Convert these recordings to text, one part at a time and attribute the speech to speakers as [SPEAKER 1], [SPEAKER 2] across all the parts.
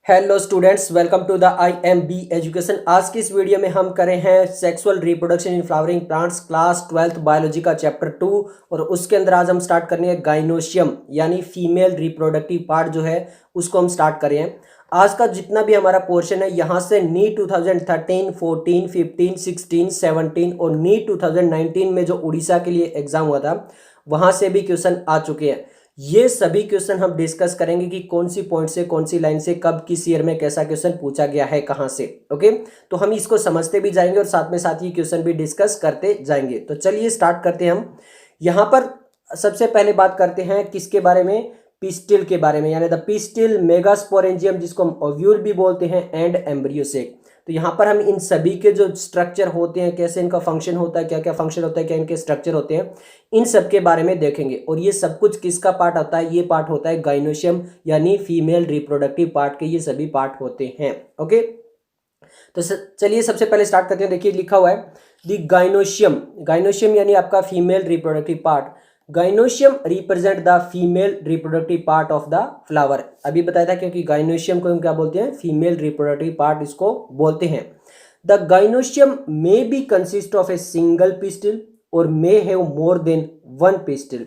[SPEAKER 1] Hello students, welcome to the IMB education. आज की इस वीडियो में हम करें हैं sexual reproduction in flowering plants class 12th biology का चैप्टर 2। और उसके अंदर आज हम स्टार्ट करनी है गाइनोशियम यानी फीमेल रिप्रोडक्टिव पार्ट जो है उसको हम स्टार्ट करें हैं। आज का जितना भी हमारा पोर्शन है यहाँ से नीट 2013, 14, 15, 16, 17 और नीट 2019 में जो उड़ीसा के लिए एग्जाम हुआ था वहां से भी क्वेश्चन आ चुके हैं। ये सभी क्वेश्चन हम डिस्कस करेंगे कि कौन सी पॉइंट से कौन सी लाइन से कब किस ईयर में कैसा क्वेश्चन पूछा गया है कहां से। ओके, तो हम इसको समझते भी जाएंगे और साथ में साथ ये क्वेश्चन भी डिस्कस करते जाएंगे। तो चलिए स्टार्ट करते हैं हम। यहाँ पर सबसे पहले बात करते हैं किसके बारे में, पिस्टिल के बारे में, यानी द पिस्टिल मेगास्पोरेंजियम जिसको हम ओव्यूल भी बोलते हैं एंड एम्ब्रियोसेक। तो यहाँ पर हम इन सभी के जो स्ट्रक्चर होते हैं, कैसे इनका फंक्शन होता है, क्या क्या फंक्शन होता है, क्या इनके स्ट्रक्चर होते हैं, इन सब के बारे में देखेंगे। और ये सब कुछ किसका पार्ट होता है, ये पार्ट होता है गाइनोशियम यानी फीमेल रिप्रोडक्टिव पार्ट के ये सभी पार्ट होते हैं। ओके, तो चलिए सबसे पहले स्टार्ट करते हैं। देखिए लिखा हुआ है दी गाइनोशियम। गाइनोशियम यानी आपका female reproductive part. Gynoecium represent the female reproductive part of the flower. अभी बताया था क्योंकि गाइनोशियम को हम क्या बोलते हैं, फीमेल रिप्रोडक्टिव पार्ट इसको बोलते हैं। The gynoecium may be consist of a single pistil और may have more than one pistil.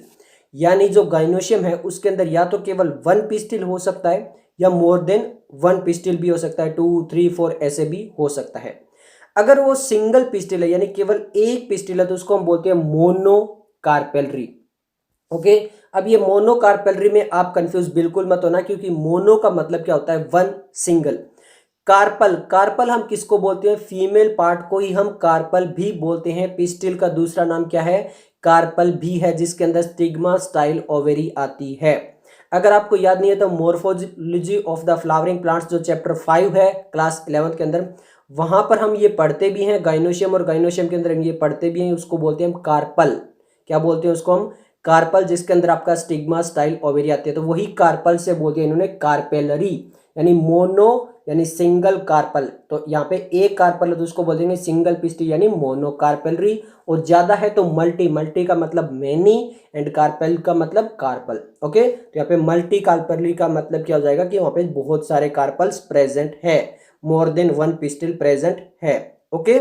[SPEAKER 1] यानी जो गाइनोशियम है उसके अंदर या तो केवल वन पिस्टिल हो सकता है या मोर देन वन पिस्टिल भी हो सकता है, 2, 3, 4 ऐसे भी हो सकता है। अगर वो सिंगल पिस्टिल है यानी केवल एक पिस्टिल है तो उसको हम बोलते हैं मोनोकार्पेलरी। ओके, अब ये मोनोकार्पेलरी में आप कंफ्यूज बिल्कुल मत होना, क्योंकि मोनो का मतलब क्या होता है, वन, सिंगल। कार्पल, कार्पल हम किसको बोलते हैं, फीमेल पार्ट को ही हम कार्पल भी बोलते हैं। पिस्टिल का दूसरा नाम क्या है, कार्पल भी है, जिसके अंदर स्टिग्मा स्टाइल ओवेरी आती है। अगर आपको याद नहीं है तो morphology of the flowering plants जो चैप्टर 5 है क्लास 11th के अंदर, वहां पर हम ये पढ़ते भी हैं गाइनोशियम, और गाइनोशियम के अंदर हम ये पढ़ते भी हैं, उसको बोलते हैं हम कार्पल। क्या बोलते हैं उसको हम, कार्पल, जिसके अंदर आपका स्टिग्मा स्टाइल ओवेरी आती है। तो वही कार्पल से बोलते हैं इन्होंने कार्पेलरी, यानी मोनो यानी सिंगल कार्पल। तो यहाँ पे एक कार्पल है तो उसको बोल देंगे सिंगल पिस्टिल यानी मोनोकार्पेलरी। और ज्यादा है तो मल्टी, मल्टी का मतलब मेनी एंड कार्पेल का मतलब कार्पल। ओके, तो यहाँ पे मल्टी कार्पेलरी का मतलब क्या हो जाएगा कि वहां पे बहुत सारे कार्पल्स प्रेजेंट है, मोर देन वन पिस्टिल प्रेजेंट है। ओके,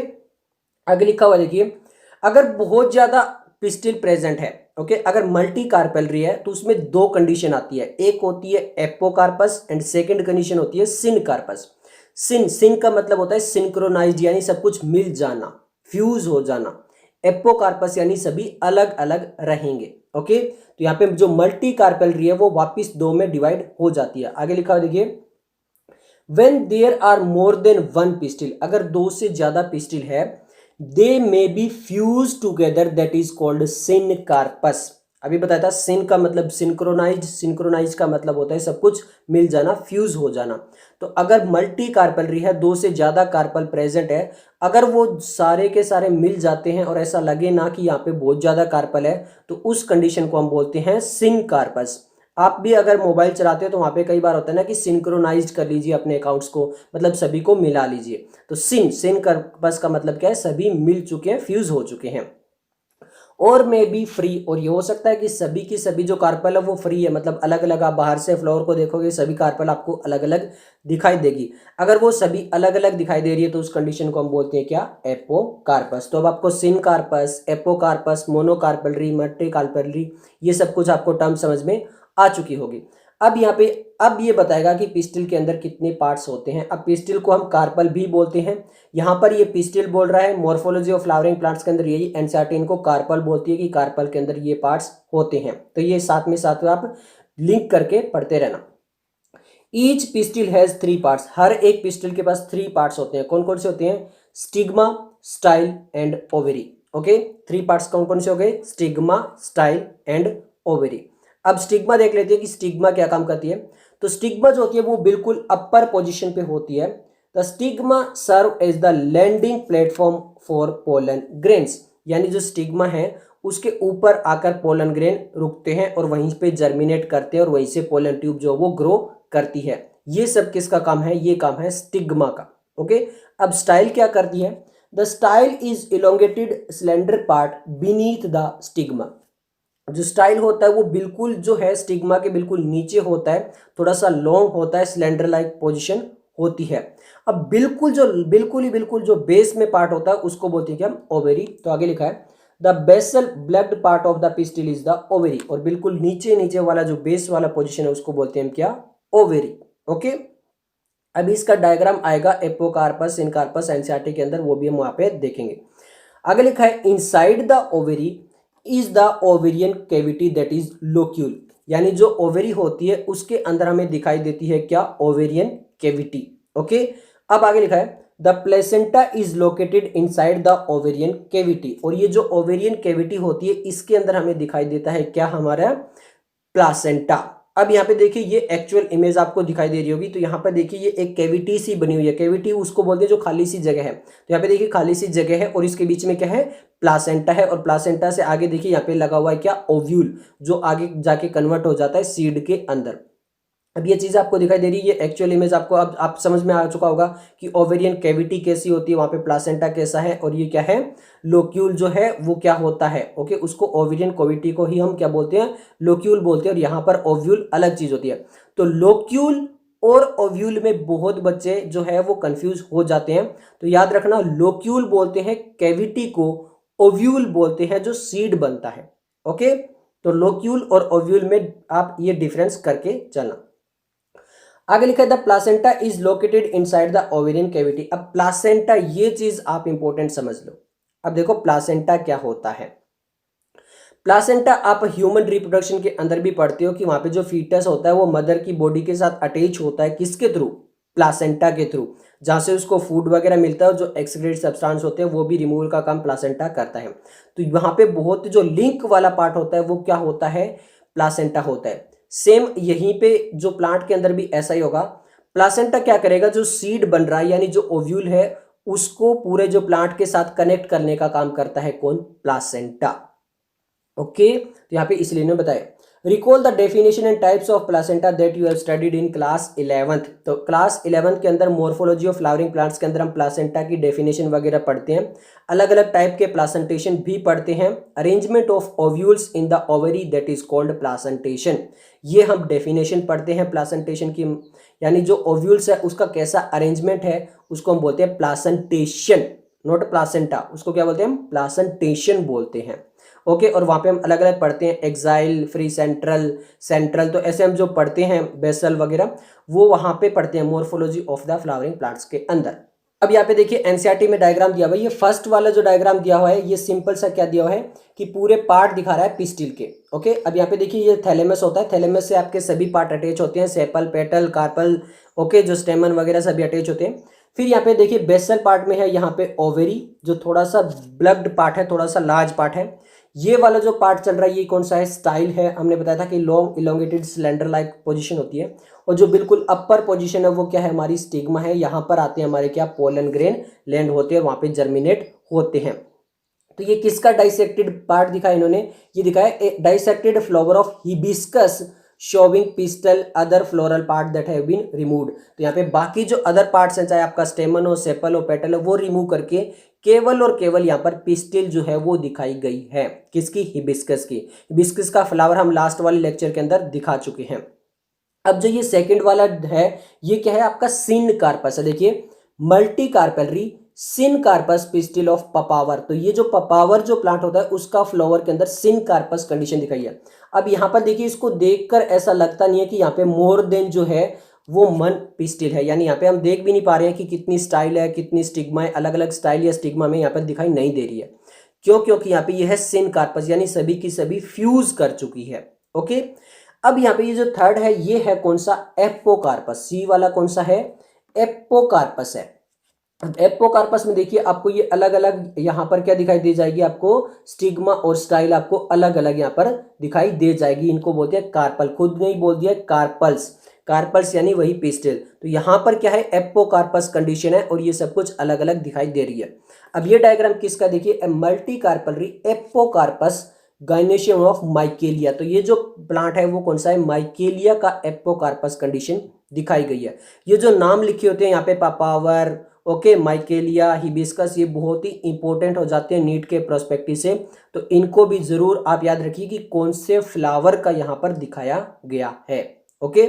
[SPEAKER 1] आगे लिखा हुआ देखिए, अगर बहुत ज्यादा पिस्टिल प्रेजेंट है, ओके, अगर मल्टी कार्पेलरी है तो उसमें दो कंडीशन आती है। एक होती है एपोकार्पस एंड सेकंड कंडीशन होती है सिनकार्पस। सिन का मतलब होता है सिंक्रोनाइज्ड यानी सब कुछ मिल जाना, फ्यूज हो जाना। एपोकार्पस यानी सभी अलग अलग रहेंगे। ओके, तो यहाँ पे जो मल्टी कार्पेलरी है वो वापिस दो में डिवाइड हो जाती है। आगे लिखा हुआ देखिए, when there are more than one pistil, अगर दो से ज्यादा पिस्टिल है, they may be fuse together, that is called syncarpous. अभी बताया था सिन का मतलब सिंक्रोनाइज, सिंक्रोनाइज का मतलब होता है सब कुछ मिल जाना, फ्यूज हो जाना। तो अगर मल्टी कार्पलरी है, दो से ज्यादा कार्पल प्रेजेंट है, अगर वो सारे के सारे मिल जाते हैं और ऐसा लगे ना कि यहाँ पे बहुत ज्यादा कार्पल है, तो उस कंडीशन को हम बोलते हैं सिनकार्पस। आप भी अगर मोबाइल चलाते हो तो वहां पे कई बार होता है ना कि सिंक्रोनाइज कर लीजिए अपने अकाउंट्स को, मतलब सभी को मिला लीजिए। तो सिन कार्पस का मतलब क्या है, सभी मिल चुके हैं, फ्यूज हो चुके हैं। और मे बी फ्री, और ये हो सकता है कि सभी की सभी जो कार्पल है वो फ्री है, मतलब अलग अलग। आप बाहर से फ्लोर को देखोगे सभी कार्पल आपको अलग अलग दिखाई देगी। अगर वो सभी अलग अलग दिखाई दे रही है तो उस कंडीशन को हम बोलते हैं क्या, एपोकार्पस। तो अब आपको syncarpous, apocarpous, monocarpellary, multi carpellary, ये सब कुछ आपको टर्म समझ में आ चुकी होगी। अब यहाँ पे अब ये बताएगा कि पिस्टिल के अंदर कितने पार्ट्स होते हैं। अब पिस्टिल को हम कार्पल भी बोलते हैं, यहाँ पर ये पिस्टिल बोल रहा है। मॉर्फोलॉजी ऑफ फ्लावरिंग प्लांट्स के अंदर यही एनसीईआरटी इनको कार्पल बोलती है कि कार्पल के अंदर ये पार्ट्स होते हैं। तो ये साथ में साथ आप लिंक करके पढ़ते रहना। ईच पिस्टिल हैज 3 पार्ट्स, हर एक पिस्टिल के पास 3 पार्ट्स होते हैं। कौन कौन से होते हैं, stigma, style and ovary. Okay, 3 parts कौन कौन से हो गए, स्टिग्मा, स्टाइल एंड ओवेरी। अब स्टिग्मा देख लेते हैं कि स्टिग्मा क्या काम करती है। तो स्टिग्मा जो होती है वो बिल्कुल अपर पोजीशन पे होती है। The stigma serve as the landing platform for pollen grains, यानी जो स्टिग्मा है उसके ऊपर आकर पोलन ग्रेन रुकते हैं और वहीं पे जर्मिनेट करते हैं और वहीं से पोलन ट्यूब जो वो ग्रो करती है। ये सब किसका काम है, ये काम है स्टिग्मा का। ओके, अब स्टाइल क्या करती है, the style is elongated slender part beneath the stigma. जो स्टाइल होता है वो बिल्कुल जो है स्टिग्मा के बिल्कुल नीचे होता है, थोड़ा सा लॉन्ग होता है, सिलेंडर लाइक पोजिशन होती है। अब बिल्कुल जो बेस में पार्ट होता है उसको बोलते हैं क्या हम, ओवेरी। तो आगे लिखा है the basal blacked part of the pistil is the ovary, और बिल्कुल नीचे नीचे वाला जो बेस वाला पोजिशन है उसको बोलते हैं हम क्या, ओवेरी। ओके, अभी इसका डायग्राम आएगा एपोकार्पस, सिनकार्पस, एनसीईआरटी के अंदर, वो भी हम वहां पे देखेंगे। आगे लिखा है inside the ovary is the ovarian cavity that is locule, यानी जो ओवेरी होती है उसके अंदर हमें दिखाई देती है क्या, ओवेरियन कैविटी। ओके, अब आगे लिखा है the placenta is located inside the ovarian cavity, और ये जो ओवेरियन कैविटी होती है इसके अंदर हमें दिखाई देता है क्या, हमारा प्लासेंटा। अब यहाँ पे देखिए ये एक्चुअल इमेज आपको दिखाई दे रही होगी, तो यहाँ पे देखिए ये एक कैविटी सी बनी हुई है, कैविटी उसको बोलते हैं जो खाली सी जगह है। तो यहाँ पे देखिए खाली सी जगह है और इसके बीच में क्या है, प्लासेंटा है, और प्लासेंटा से आगे देखिए यहाँ पे लगा हुआ है क्या, ओव्यूल, जो आगे जाके कन्वर्ट हो जाता है सीड के अंदर। अब ये चीज़ आपको दिखाई दे रही है, ये एक्चुअल इमेज आपको अब आप समझ में आ चुका होगा कि ओवेरियन कैविटी कैसी होती है, वहाँ पे प्लासेंटा कैसा है, और ये क्या है, लोक्यूल जो है वो क्या होता है। ओके, उसको ओवेरियन कैविटी को ही हम क्या बोलते हैं, लोक्यूल बोलते हैं, और यहाँ पर ओव्यूल अलग चीज़ होती है। तो लोक्यूल और ओव्यूल में बहुत बच्चे जो है वो कंफ्यूज हो जाते हैं, तो याद रखना लोक्यूल बोलते हैं कैविटी को, ओव्यूल बोलते हैं जो सीड बनता है। ओके, तो लोक्यूल और ओव्यूल में आप ये डिफरेंस करके चलना। आगे लिखा है the placenta is located inside the ovarian cavity. अब प्लासेंटा, ये चीज आप इंपॉर्टेंट समझ लो। अब देखो प्लासेंटा क्या होता है। प्लासेंटा आप ह्यूमन रिप्रोडक्शन के अंदर भी पढ़ते हो कि वहां पे जो फीटस होता है वो मदर की बॉडी के साथ अटैच होता है, किसके थ्रू, प्लासेंटा के थ्रू, जहां से उसको फूड वगैरह मिलता है, जो एक्सक्रीटेड सब्सटेंस होते हैं वो भी रिमूवल का काम प्लासेंटा करता है। तो वहां पे बहुत जो लिंक वाला पार्ट होता है वो क्या होता है, प्लासेंटा होता है। सेम यहीं पे जो प्लांट के अंदर भी ऐसा ही होगा। प्लासेंटा क्या करेगा, जो सीड बन रहा है यानी जो ओव्यूल है उसको पूरे जो प्लांट के साथ कनेक्ट करने का काम करता है कौन, प्लासेंटा। ओके, तो यहाँ पे इसलिए ने बताया recall the definition and types of placenta that you have studied in class 11th। तो क्लास 11th के अंदर मॉर्फोलॉजी ऑफ फ्लावरिंग प्लांट्स के अंदर हम प्लासेंटा की डेफिनेशन वगैरह पढ़ते हैं, अलग अलग टाइप के प्लासेंटेशन भी पढ़ते हैं। Arrangement of ovules in the ovary that is called placentation, ये हम डेफिनेशन पढ़ते हैं प्लासेंटेशन की, यानी जो ओव्यूल्स है उसका कैसा अरेंजमेंट है उसको हम बोलते हैं प्लासेंटेशन, नॉट प्लासेंटा, उसको क्या बोलते हैं हम, प्लासेंटेशन बोलते हैं। ओके, और वहाँ पे हम अलग अलग पढ़ते हैं, एक्साइल, फ्री सेंट्रल, सेंट्रल, तो ऐसे हम जो पढ़ते हैं बेसल वगैरह वो वहाँ पे पढ़ते हैं morphology of the flowering plants के अंदर। अब यहाँ पे देखिए एनसीईआरटी में डायग्राम दिया हुआ है, ये फर्स्ट वाला जो डायग्राम दिया हुआ है ये सिंपल सा क्या दिया हुआ है कि पूरे पार्ट दिखा रहा है पिस्टिल के। ओके, अब यहाँ पे देखिए ये थैलेमस होता है, थैलेमस से आपके सभी पार्ट अटैच होते हैं, सेपल, पेटल, कार्पल, ओके, जो स्टेमन वगैरह सभी अटैच होते हैं। फिर यहाँ पे देखिए बेसल पार्ट में है यहाँ पे ओवेरी, जो थोड़ा सा ब्लग्ड पार्ट है, थोड़ा सा लार्ज पार्ट है। ये वाला जो पार्ट चल रहा है ये कौन सा है, स्टाइल है। हमने बताया था कि long elongated cylinder like position होती है, और जो बिल्कुल अपर पोजीशन है वो क्या है, हमारी स्टिग्मा है। यहाँ पर आते हैं हमारे क्या, पोलन ग्रेन लैंड होते हैं, वहाँ पे जर्मिनेट होते हैं। तो ये किसका डाइसेक्टेड पार्ट दिखाया इन्होंने, ये दिखाया dissected flower of hibiscus showing pistil other floral part that have been removed. तो यहाँ पे बाकी जो अदर पार्ट्स हैं, चाहे आपका स्टेमन हो, सेपल हो, पेटल हो, वो रिमूव करके केवल और केवल यहाँ पर पिस्टिल जो है वो दिखाई गई है, किसकी, हिबिस्कस की। हिबिस्कस का फ्लावर हम लास्ट वाले लेक्चर के अंदर दिखा चुके हैं। अब जो ये सेकंड वाला है ये क्या है, आपका सिनकार्पस है। देखिए multi carpellary syncarpous pistil of Papaver. तो ये जो पपावर जो प्लांट होता है उसका फ्लावर के अंदर सिनकार्पस कंडीशन दिखाई है। अब यहाँ पर देखिए इसको देखकर ऐसा लगता नहीं है कि यहाँ पे मोर देन जो है वो मन पिस्टिल है, यानी यहाँ पे हम देख भी नहीं पा रहे हैं कि कितनी स्टाइल है, कितनी स्टिग्मा है, अलग अलग स्टाइल या स्टिग्मा में यहाँ पर दिखाई नहीं दे रही है। क्यों, क्योंकि यहाँ पे ये है सिनकार्पस, यानी सभी की सभी फ्यूज कर चुकी है। ओके, अब यहाँ पे ये जो थर्ड है ये है कौन सा, एपोकार्पस। सी वाला कौन सा है, एपोकार्पस है। एपोकार्पस में देखिए आपको ये अलग अलग यहाँ पर क्या दिखाई दे जाएगी, आपको स्टिग्मा और स्टाइल आपको अलग अलग यहाँ पर दिखाई दे जाएगी। इनको बोलते हैं कार्पल, खुद ने ही बोल दिया कार्पल्स, कार्पल्स यानी वही पिस्टिल। तो यहाँ पर क्या है, एपोकार्पस कंडीशन है और ये सब कुछ अलग अलग दिखाई दे रही है। अब ये डायग्राम किसका देखिए, multicarpellary apocarpous gynoecium of Michelia. तो ये जो प्लांट है वो कौन सा है, माइकेलिया का एपोकार्पस कंडीशन दिखाई गई है। ये जो नाम लिखे होते हैं यहाँ पे, पापावर, ओके, माइकेलिया, हिबिस्कस, ये बहुत ही इंपॉर्टेंट हो जाते हैं नीट के प्रोस्पेक्टिव से, तो इनको भी जरूर आप याद रखिए कि कौन से फ्लावर का यहाँ पर दिखाया गया है। ओके,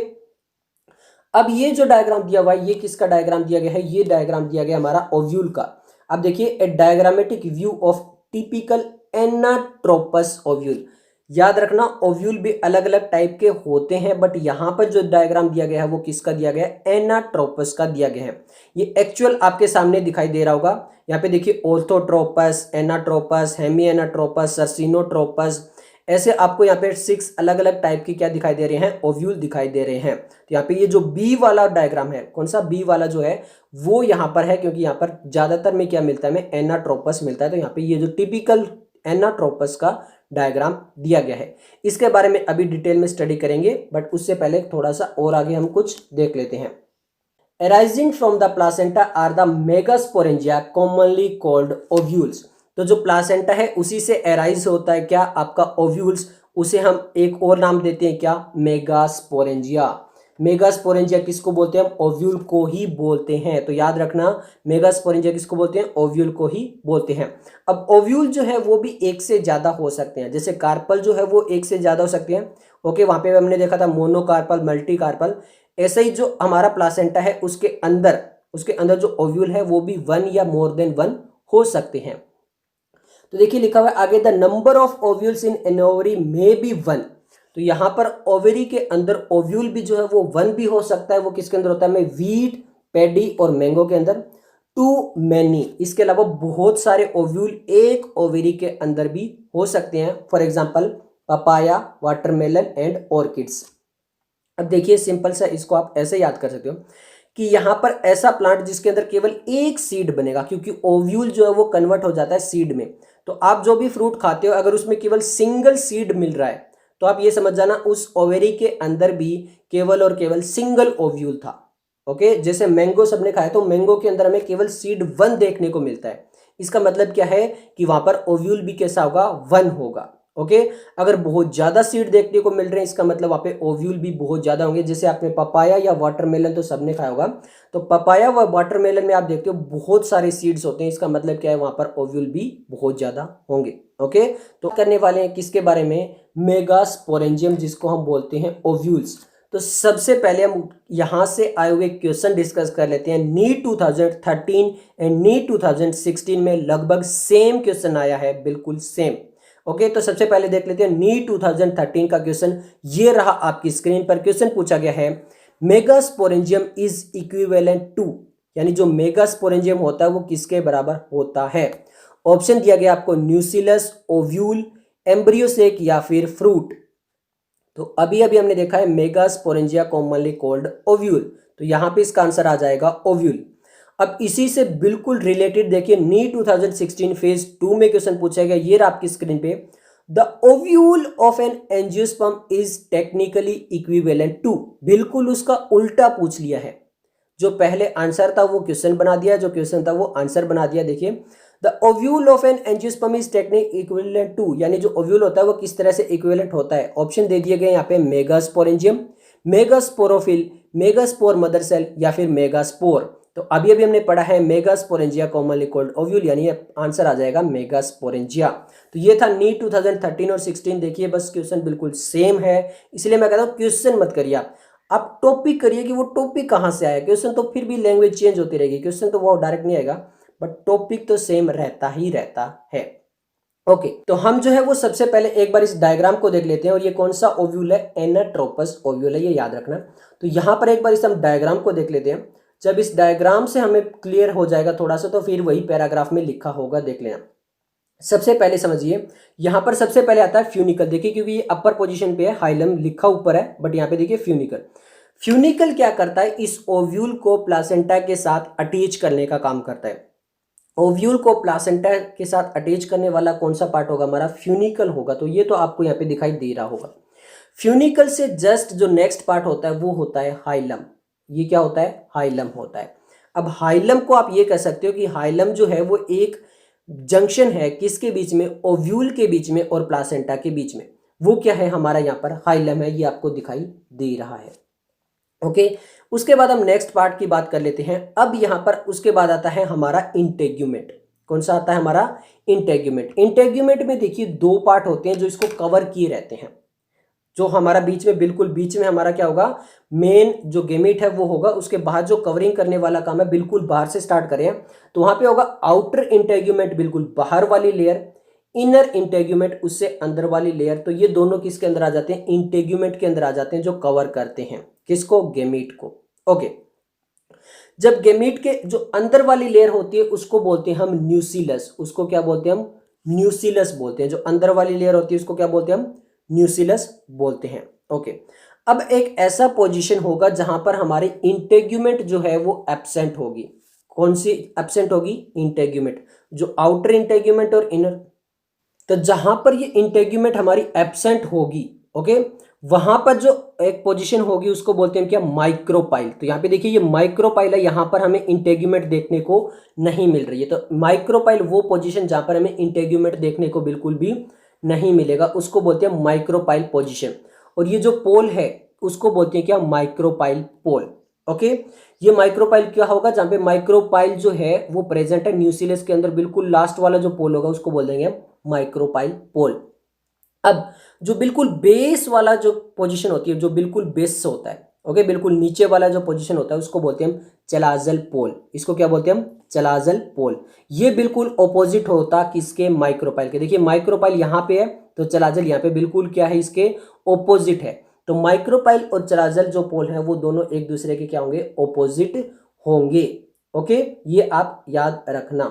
[SPEAKER 1] अब ये जो डायग्राम दिया हुआ है, ये किसका डायग्राम दिया गया है? ये डायग्राम दिया गया हमारा ओव्यूल का। अब देखिए, a diagrammatic view of typical anatropous ovule. याद रखना, ओव्यूल भी अलग अलग टाइप के होते हैं, बट यहाँ पर जो डायग्राम दिया गया है वो किसका दिया गया है? एनाट्रोपस का दिया गया है। ये एक्चुअल आपके सामने दिखाई दे रहा होगा। यहाँ पे देखिए, ऑर्थोट्रोपस, एनाट्रोपस, हेमी एनाट्रोपस, सर्सिनोट्रोपस, ऐसे आपको यहाँ पे 6 अलग अलग टाइप की क्या दिखाई दे रहे हैं? ओव्यूल दिखाई दे रहे हैं। तो यहाँ पे ये जो बी वाला डायग्राम है, कौन सा? बी वाला जो है वो यहाँ पर है, क्योंकि यहाँ पर ज्यादातर में क्या मिलता है? हमें एनाट्रोपस मिलता है। तो यहाँ पे ये जो टिपिकल एनाट्रोपस का डायग्राम दिया गया है, इसके बारे में अभी डिटेल में स्टडी करेंगे, बट उससे पहले थोड़ा सा और आगे हम कुछ देख लेते हैं। Arising from the placenta are the megasporangia commonly called ovules। तो जो प्लासेंटा है उसी से एराइज होता है क्या? आपका ओव्यूल्स। उसे हम एक और नाम देते हैं क्या? मेगास्पोरेंजिया। मेगास्पोरेंजिया किसको बोलते हैं? हम ओव्यूल को ही बोलते हैं। तो याद रखना, मेगास्पोरेंजिया किसको बोलते हैं? ओव्यूल को ही बोलते हैं। अब ओव्यूल जो है वो भी एक से ज्यादा हो सकते हैं, जैसे कार्पल जो है वो एक से ज्यादा हो सकते हैं। ओके, वहां पे हमने देखा था मोनोकार्पल, मल्टी कार्पल। ऐसे ही जो हमारा प्लासेंटा है उसके अंदर जो ओव्यूल है वो भी 1 या मोर देन 1 हो सकते हैं। तो देखिए, लिखा हुआ है आगे, the number of ovules in an ovary may be 1। तो यहां पर ओवरी के अंदर ओव्यूल भी जो है वो 1 भी हो सकता है। वो किसके अंदर होता है? में वीट, पैडी और मैंगो के अंदर। टू मैनी, इसके अलावा बहुत सारे ओव्यूल एक ओवरी के अंदर भी हो सकते हैं। For example papaya, watermelon and orchids. अब देखिए, सिंपल सा इसको आप ऐसे याद कर सकते हो कि यहां पर ऐसा प्लांट जिसके अंदर केवल एक सीड बनेगा, क्योंकि ओव्यूल जो है वो कन्वर्ट हो जाता है सीड में। तो आप जो भी फ्रूट खाते हो, अगर उसमें केवल सिंगल सीड मिल रहा है, तो आप ये समझ जाना उस ओवेरी के अंदर भी केवल और केवल सिंगल ओव्यूल था। ओके, जैसे मैंगो सबने खाया, तो मैंगो के अंदर हमें केवल सीड 1 देखने को मिलता है। इसका मतलब क्या है कि वहां पर ओव्यूल भी कैसा होगा? 1 होगा। ओके, अगर बहुत ज्यादा सीड देखने को मिल रहे हैं, इसका मतलब वहां पे ओव्यूल भी बहुत ज्यादा होंगे। जैसे आपने पपाया या वाटरमेलन तो सबने खाया होगा, तो पपाया व वाटरमेलन में आप देखते हो बहुत सारे सीड्स होते हैं। इसका मतलब क्या है? वहां पर ओव्यूल भी बहुत ज्यादा होंगे। ओके, तो करने वाले हैं किसके बारे में? मेगास्पोरेंजियम, जिसको हम बोलते हैं ओव्यूल्स। तो सबसे पहले हम यहां से आए हुए क्वेश्चन डिस्कस कर लेते हैं। नीट 2013 एंड नीट 2016 में लगभग सेम क्वेश्चन आया है, बिल्कुल सेम। ओके, तो सबसे पहले देख लेते हैं नीट 2013 का क्वेश्चन। ये रहा आपकी स्क्रीन पर। क्वेश्चन पूछा गया है, मेगास्पोरेंजियम इज इक्विवेलेंट टू, यानी जो मेगास्पोरेंजियम होता है वो किसके बराबर होता है? ऑप्शन दिया गया आपको, न्यूसिलस, ओव्यूल, एम्ब्रियोसेक या फिर फ्रूट। तो अभी अभी हमने देखा है मेगास्पोरेंजिया कॉमनली कॉल्ड ओव्यूल, तो यहां पे इसका आंसर आ जाएगा ओव्यूल। अब इसी से बिल्कुल रिलेटेड देखिए, नीट 2016 फेज 2 में क्वेश्चन पूछा गया, ये रहा आपकी स्क्रीन पे, the ovule of an angiosperm is technically equivalent to. बिल्कुल उसका उल्टा पूछ लिया है। जो पहले आंसर था वो क्वेश्चन बना दिया, जो क्वेश्चन था वो आंसर बना दिया। देखिए, the ovule of an angiosperm is technically equivalent to, यानी जो ओव्यूल होता है वो किस तरह से इक्विवेलेंट होता है? ऑप्शन दे दिए गए यहाँ पे, megasporangium, megasporophyll, megaspore mother cell या फिर मेगास्पोर। तो अभी अभी हमने पढ़ा है मेगास्पोरेंजिया कॉमनली कॉल्ड ओव्यूल, यानी आंसर आ जाएगा मेगास्पोरेंजिया। तो ये था नीट 2013 और 16। देखिए, बस क्वेश्चन बिल्कुल सेम है, इसलिए मैं कहता हूँ क्वेश्चन मत करिए आप टॉपिक करिए कि वो टॉपिक कहाँ से आया। क्वेश्चन तो फिर भी लैंग्वेज चेंज होती रहेगी, क्वेश्चन तो वो डायरेक्ट नहीं आएगा, बट टॉपिक तो सेम रहता ही रहता है। ओके, तो हम जो है वो सबसे पहले एक बार इस डायग्राम को देख लेते हैं। और ये कौन सा ओव्यूल है? एनाट्रोपस ओव्यूल है, ये याद रखना। तो यहां पर एक बार इस हम डायग्राम को देख लेते हैं। जब इस डायग्राम से हमें क्लियर हो जाएगा थोड़ा सा, तो फिर वही पैराग्राफ में लिखा होगा, देख लेना। सबसे पहले समझिए, यहां पर सबसे पहले आता है फ्यूनिकल। देखिए, क्योंकि ये अपर पोजीशन पे है, हाइलम लिखा ऊपर है, बट यहाँ पे देखिए फ्यूनिकल। फ्यूनिकल क्या करता है? इस ओव्यूल को प्लासेंटा के साथ अटैच करने का काम करता है। ओव्यूल को प्लासेंटा के साथ अटैच करने वाला कौन सा पार्ट होगा? हमारा फ्यूनिकल होगा। तो ये तो आपको यहाँ पे दिखाई दे रहा होगा। फ्यूनिकल से जस्ट जो नेक्स्ट पार्ट होता है वो होता है हाइलम। ये क्या होता है? हाइलम होता है। अब हाइलम को आप ये कह सकते हो कि हाइलम जो है वो एक जंक्शन है, किसके बीच में? ओव्यूल के बीच में और प्लासेंटा के बीच में। वो क्या है? हमारा यहाँ पर हाइलम है, ये आपको दिखाई दे रहा है। ओके। उसके बाद हम नेक्स्ट पार्ट की बात कर लेते हैं। अब यहाँ पर उसके बाद आता है हमारा इंटेग्यूमेंट। कौन सा आता है हमारा? इंटेग्यूमेंट। इंटेग्यूमेंट में देखिए दो पार्ट होते हैं जो इसको कवर किए रहते हैं। जो हमारा बीच में, बिल्कुल बीच में हमारा क्या होगा, मेन जो गेमेट है वो होगा, उसके बाद जो कवरिंग करने वाला काम है बिल्कुल बाहर से स्टार्ट करें तो वहां पे होगा आउटर इंटेग्यूमेंट, बिल्कुल बाहर वाली लेयर, इनर इंटेग्यूमेंट उससे अंदर वाली लेयर। तो ये दोनों किसके अंदर आ जाते हैं? इंटेग्यूमेंट के अंदर आ जाते हैं, जो कवर करते हैं किसको? गेमीट को। ओके। जब गेमीट के जो अंदर वाली लेयर होती है उसको बोलते हैं हम न्यूसिलस। उसको क्या बोलते हैं हम? न्यूसिलस बोलते हैं। जो अंदर वाली लेयर होती है उसको क्या बोलते हैं हम? न्यूसिलस बोलते हैं। ओके। अब एक ऐसा पोजीशन होगा जहां पर हमारी इंटेग्यूमेंट जो है वो एब्सेंट होगी। कौन सी एब्सेंट होगी? इंटेग्यूमेंट। जो आउटर इंटेग्यूमेंट और इनर, तो जहां पर ये इंटेग्यूमेंट हमारी एब्सेंट होगी, ओके, वहां पर जो एक पोजीशन होगी उसको बोलते हैं क्या? माइक्रोपाइल। तो यहाँ पे देखिए ये माइक्रोपाइल है, यहाँ पर हमें इंटेग्यूमेंट देखने को नहीं मिल रही है। तो माइक्रोपाइल वो पोजीशन जहां पर हमें इंटेग्यूमेंट देखने को बिल्कुल भी नहीं मिलेगा, उसको बोलते हैं माइक्रोपाइल पोजीशन। और ये जो पोल है उसको बोलते हैं क्या? माइक्रोपाइल पोल। ओके। ये माइक्रोपाइल क्या होगा? जहां पे माइक्रोपाइल जो है वो प्रेजेंट है न्यूक्लियस के अंदर, बिल्कुल लास्ट वाला जो पोल होगा उसको बोल देंगे हम माइक्रोपाइल पोल। अब जो बिल्कुल बेस वाला जो पोजीशन होती है, जो बिल्कुल बेस से होता है, ओके, बिल्कुल नीचे वाला जो पोजीशन होता है उसको बोलते हैं हम चलाजल पोल। इसको क्या बोलते हैं हम? चलाजल पोल। ये बिल्कुल ऑपोजिट होता किसके? माइक्रोपाइल के। देखिए माइक्रोपाइल यहाँ पे है तो चलाजल यहाँ पे बिल्कुल क्या है? इसके ऑपोजिट है। तो माइक्रोपाइल और चलाजल जो पोल है वो दोनों एक दूसरे के क्या होंगे? ऑपोजिट होंगे। ओके, ये आप याद रखना।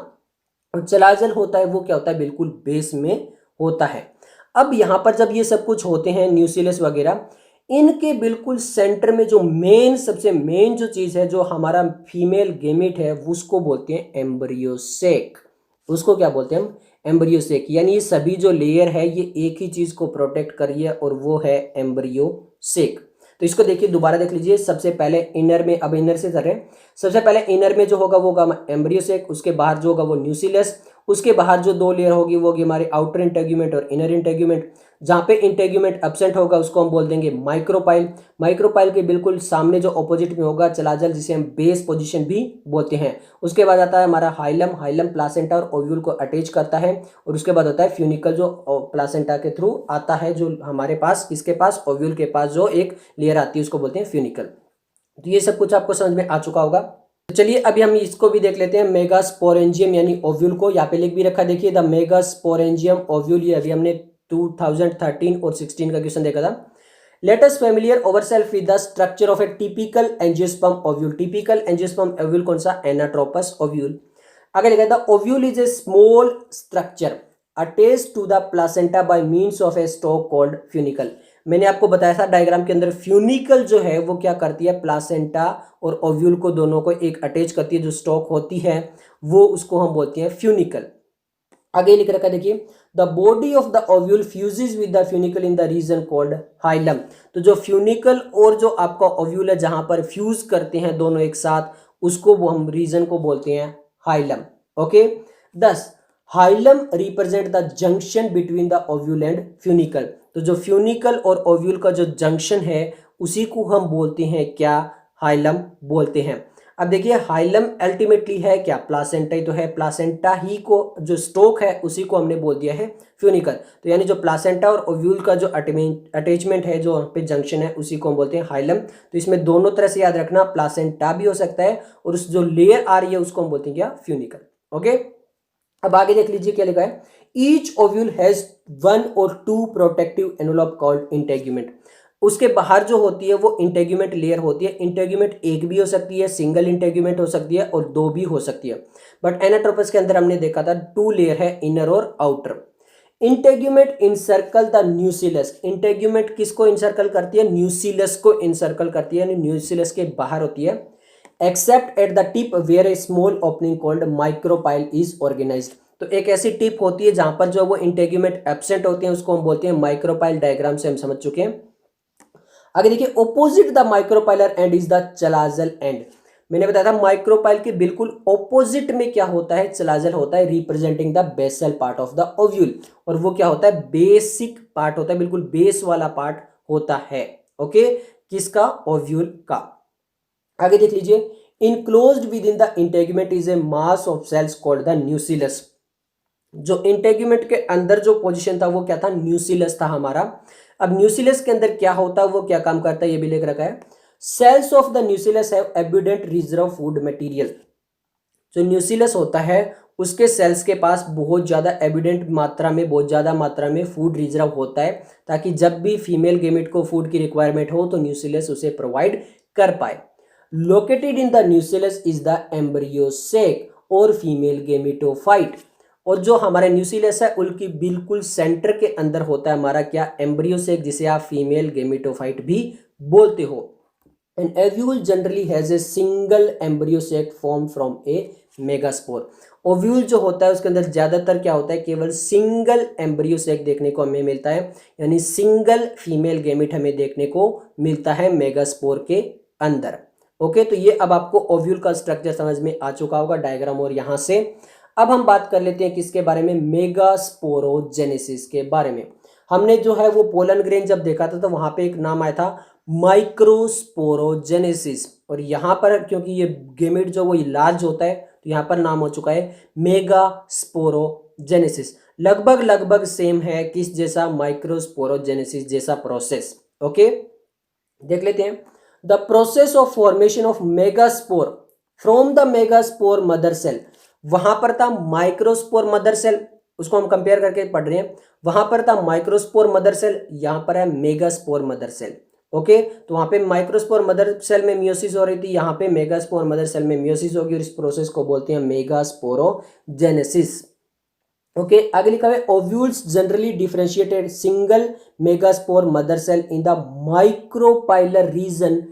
[SPEAKER 1] और चलाजल होता है वो क्या होता है? बिल्कुल बेस में होता है। अब यहां पर जब ये सब कुछ होते हैं न्यूक्लियस वगैरह, इनके बिल्कुल सेंटर में जो मेन, सबसे मेन जो चीज है, जो हमारा फीमेल गेमेट है, उसको बोलते हैं एम्ब्रियोसेक। उसको क्या बोलते हैं हम? एम्ब्रियोसेक। यानी ये सभी जो लेयर है ये एक ही चीज को प्रोटेक्ट कर रही है और वो है एम्ब्रियोसेक। तो इसको देखिए, दोबारा देख लीजिए। सबसे पहले इनर में, अब इनर से कर रहे हैं। सबसे पहले इनर में जो होगा वो होगा एम्ब्रियोसेक, उसके बाहर जो होगा वो न्यूक्लियस, उसके बाहर जो दो लेयर होगी वो होगी हमारी आउटर इंटेग्यूमेंट और इनर इंटेग्यूमेंट। जहां पे इंटेग्यूमेंट एब्सेंट होगा उसको हम बोल देंगे माइक्रोपाइल। माइक्रोपाइल के बिल्कुल सामने जो ऑपोजिट में होगा चलाजल, जिसे हम बेस पोजीशन भी बोलते हैं। उसके बाद आता है हमारा हाइलम। हाइलम प्लासेंटा और ओव्यूल को अटैच करता है। और उसके बाद होता है फ्यूनिकल, जो प्लासेंटा के थ्रू आता है, जो हमारे पास, किसके पास? ओव्यूल के पास जो एक लेयर आती है उसको बोलते हैं फ्यूनिकल। तो ये सब कुछ आपको समझ में आ चुका होगा। तो चलिए अभी हम इसको भी देख लेते हैं, मेगास्पोरेंजियम यानी ओव्यूल को। यहाँ पे लिख भी रखा, देखिए द मेगास्पोरेंजियम ओव्यूल। ये अभी हमने 2013 और 16 का क्वेश्चन देखा था। Let us familiar ourself with the structure of a typical angiosperm ovule. Typical angiosperm ovule कौन सा? Anatropous ovule. आगे लिखा था ovule is a small structure attached to the placenta by means of a stalk called funicle. मैंने आपको बताया था diagram के अंदर, फ्यूनिकल जो है वो क्या करती है? प्लासेंटा और ओव्यूल को दोनों को एक अटैच करती है, जो स्टॉक होती है वो, उसको हम बोलते हैं फ्यूनिकल। आगे लिख रखा है देखिए, the body of the ovule fuses with the funicle in the reason called hilum. तो जो फ्यूनिकल और जो आपका ओव्यूल है जहां पर फ्यूज करते हैं दोनों एक साथ, उसको वो हम रीजन को बोलते हैं hilum. Okay. 10 hilum represent the junction between the ovule and funicle. तो जो फ्यूनिकल और ओव्यूल का जो जंक्शन है उसी को हम बोलते हैं क्या? हाइलम बोलते हैं। अब देखिए हाइलम अल्टीमेटली है क्या? प्लासेंटा ही तो है। प्लासेंटा ही को जो स्टोक है उसी को हमने बोल दिया है फ्यूनिकल। तो यानी जो प्लासेंटा और ओव्यूल का जो अटैचमेंट है, जो वहाँ पे जंक्शन है, उसी को हम बोलते हैं हाइलम। तो इसमें दोनों तरह से याद रखना, प्लासेंटा भी हो सकता है और उस जो लेयर आ रही है उसको हम बोलते हैं क्या? फ्यूनिकल। ओके। अब आगे देख लीजिए क्या लिखा है, ईच ओव्यूल हैज 1 और 2 प्रोटेक्टिव एनवलप कॉल्ड इंटेग्यूमेंट। उसके बाहर जो होती है वो इंटेग्यूमेंट लेयर होती है। इंटेग्यूमेंट एक भी हो सकती है, सिंगल इंटेग्यूमेंट हो सकती है और 2 भी हो सकती है। बट एनाट्रोपस के अंदर हमने देखा था 2 लेयर है, इनर और outer. Integument encircle the nucleus. Integument किसको इनसर्कल करती है? न्यूक्लियस को इनसर्कल करती है, यानी न्यूक्लियस के बाहर होती है। Except at the tip where a small opening called micropyle is organised. तो एक ऐसी टिप होती है जहां पर जो वो इंटेग्यूमेंट एब्सेंट होते हैं उसको हम बोलते हैं माइक्रोपाइल। डायग्राम से हम समझ चुके हैं। आगे देखिए, opposite the micropylar and is the chalazal and. मैंने बताया था माइक्रोपाइल के बिल्कुल ऑपोजिट में क्या होता है? चलाजल होता है, representing the basal part of the ovule. और वो क्या होता है? बेसिक पार्ट होता है, बिल्कुल बेस वाला पार्ट होता है। ओके, किसका? ओव्यूल का। आगे देख लीजिए, enclosed with in the integument is a mass of cells called the nucellus. जो इंटेगुमेंट के अंदर जो पोजीशन था वो क्या था, न्यूसिलस था हमारा। अब न्यूसिलस के अंदर क्या होता है, वो क्या काम करता है, ये भी लिख रखा है। Cells of the nucellus have abundant reserve food material. जो न्यूसिलस होता है उसके सेल्स के पास बहुत ज़्यादा एविडेंट मात्रा में, बहुत ज़्यादा मात्रा में फूड रिजर्व होता है, ताकि जब भी फीमेल गेमिट को फूड की रिक्वायरमेंट हो तो न्यूसिलस उसे प्रोवाइड कर पाए। Located in the न्यूसिलस is the embryo सेक और फीमेल गेमिटोफाइट। और जो हमारे न्यूसिलस है उनकी बिल्कुल सेंटर के अंदर होता है हमारा क्या, एम्ब्रियो सेक, जिसे आप फीमेल गेमिटोफाइट भी बोलते हो। An ovule generally has a single embryo sac formed from a megaspore। Ovule जो होता है उसके अंदर ज्यादातर क्या होता है, केवल सिंगल एम्ब्रियो सेक देखने को हमें मिलता है, यानी सिंगल फीमेल गेमिट हमें देखने को मिलता है मेगास्पोर के अंदर। ओके, तो ये अब आपको ओव्यूल का स्ट्रक्चर समझ में आ चुका होगा, डायग्राम और यहां से। अब हम बात कर लेते हैं किसके बारे में, मेगास्पोरोजेनेसिस के बारे में। हमने जो है वो पोलन ग्रेन जब देखा था तो वहां पे एक नाम आया था माइक्रोस्पोरोजेनेसिस, और यहाँ पर क्योंकि ये गेमिट जो वो लार्ज होता है तो यहाँ पर नाम हो चुका है मेगास्पोरोजेनेसिस। लगभग लगभग सेम है किस जैसा, माइक्रोस्पोरोजेनेसिस जैसा प्रोसेस। ओके, देख लेते हैं। The process of formation of megaspore from the megaspore mother cell. वहां पर था माइक्रोस्पोर मदर सेल, उसको हम कंपेयर करके पढ़ रहे हैं। वहां पर था माइक्रोस्पोर मदर सेल, यहां पर है मेगास्पोर मदर सेल। ओके, तो वहां पे माइक्रोस्पोर मदर सेल में मियोसिस हो रही थी, यहाँ पे मेगास्पोर मदर सेल में मियोसिस होगी, और इस प्रोसेस को बोलते हैं मेगास्पोरोजेनेसिस। ओके, आगे लिखा है ovules generally differentiated single megaspore mother cell in the micropylar region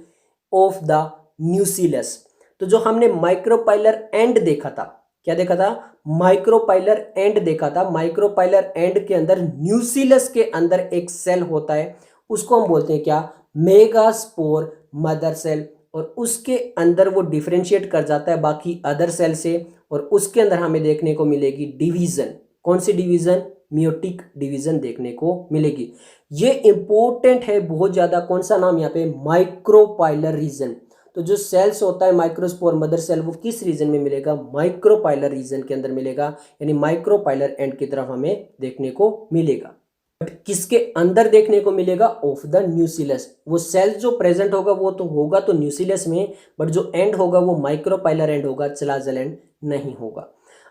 [SPEAKER 1] of the nucellus. तो जो हमने माइक्रोपाइलर एंड देखा था, क्या देखा था, माइक्रोपाइलर एंड देखा था। माइक्रोपाइलर एंड के अंदर न्यूसिलस के अंदर एक सेल होता है, उसको हम बोलते हैं क्या, मेगास्पोर मदर सेल, और उसके अंदर वो डिफरेंशिएट कर जाता है बाकी अदर सेल से, और उसके अंदर हमें देखने को मिलेगी डिवीजन। कौन सी डिवीजन, मियोटिक डिवीजन देखने को मिलेगी। ये इंपॉर्टेंट है बहुत ज्यादा, कौन सा नाम यहाँ पे, माइक्रोपाइलर रीजन। तो जो सेल्स होता है माइक्रोस्पोर मदर सेल वो किस रीजन में मिलेगा, माइक्रोपाइलर रीजन के अंदर मिलेगा, यानी माइक्रोपाइलर एंड की तरफ हमें देखने को मिलेगा। बट किसके अंदर देखने को मिलेगा, ऑफ द न्यूसिलस। वो सेल जो प्रेजेंट होगा वो तो होगा तो न्यूसिलस में, बट जो एंड होगा वो माइक्रोपाइलर एंड होगा, चलाजल एंड नहीं होगा।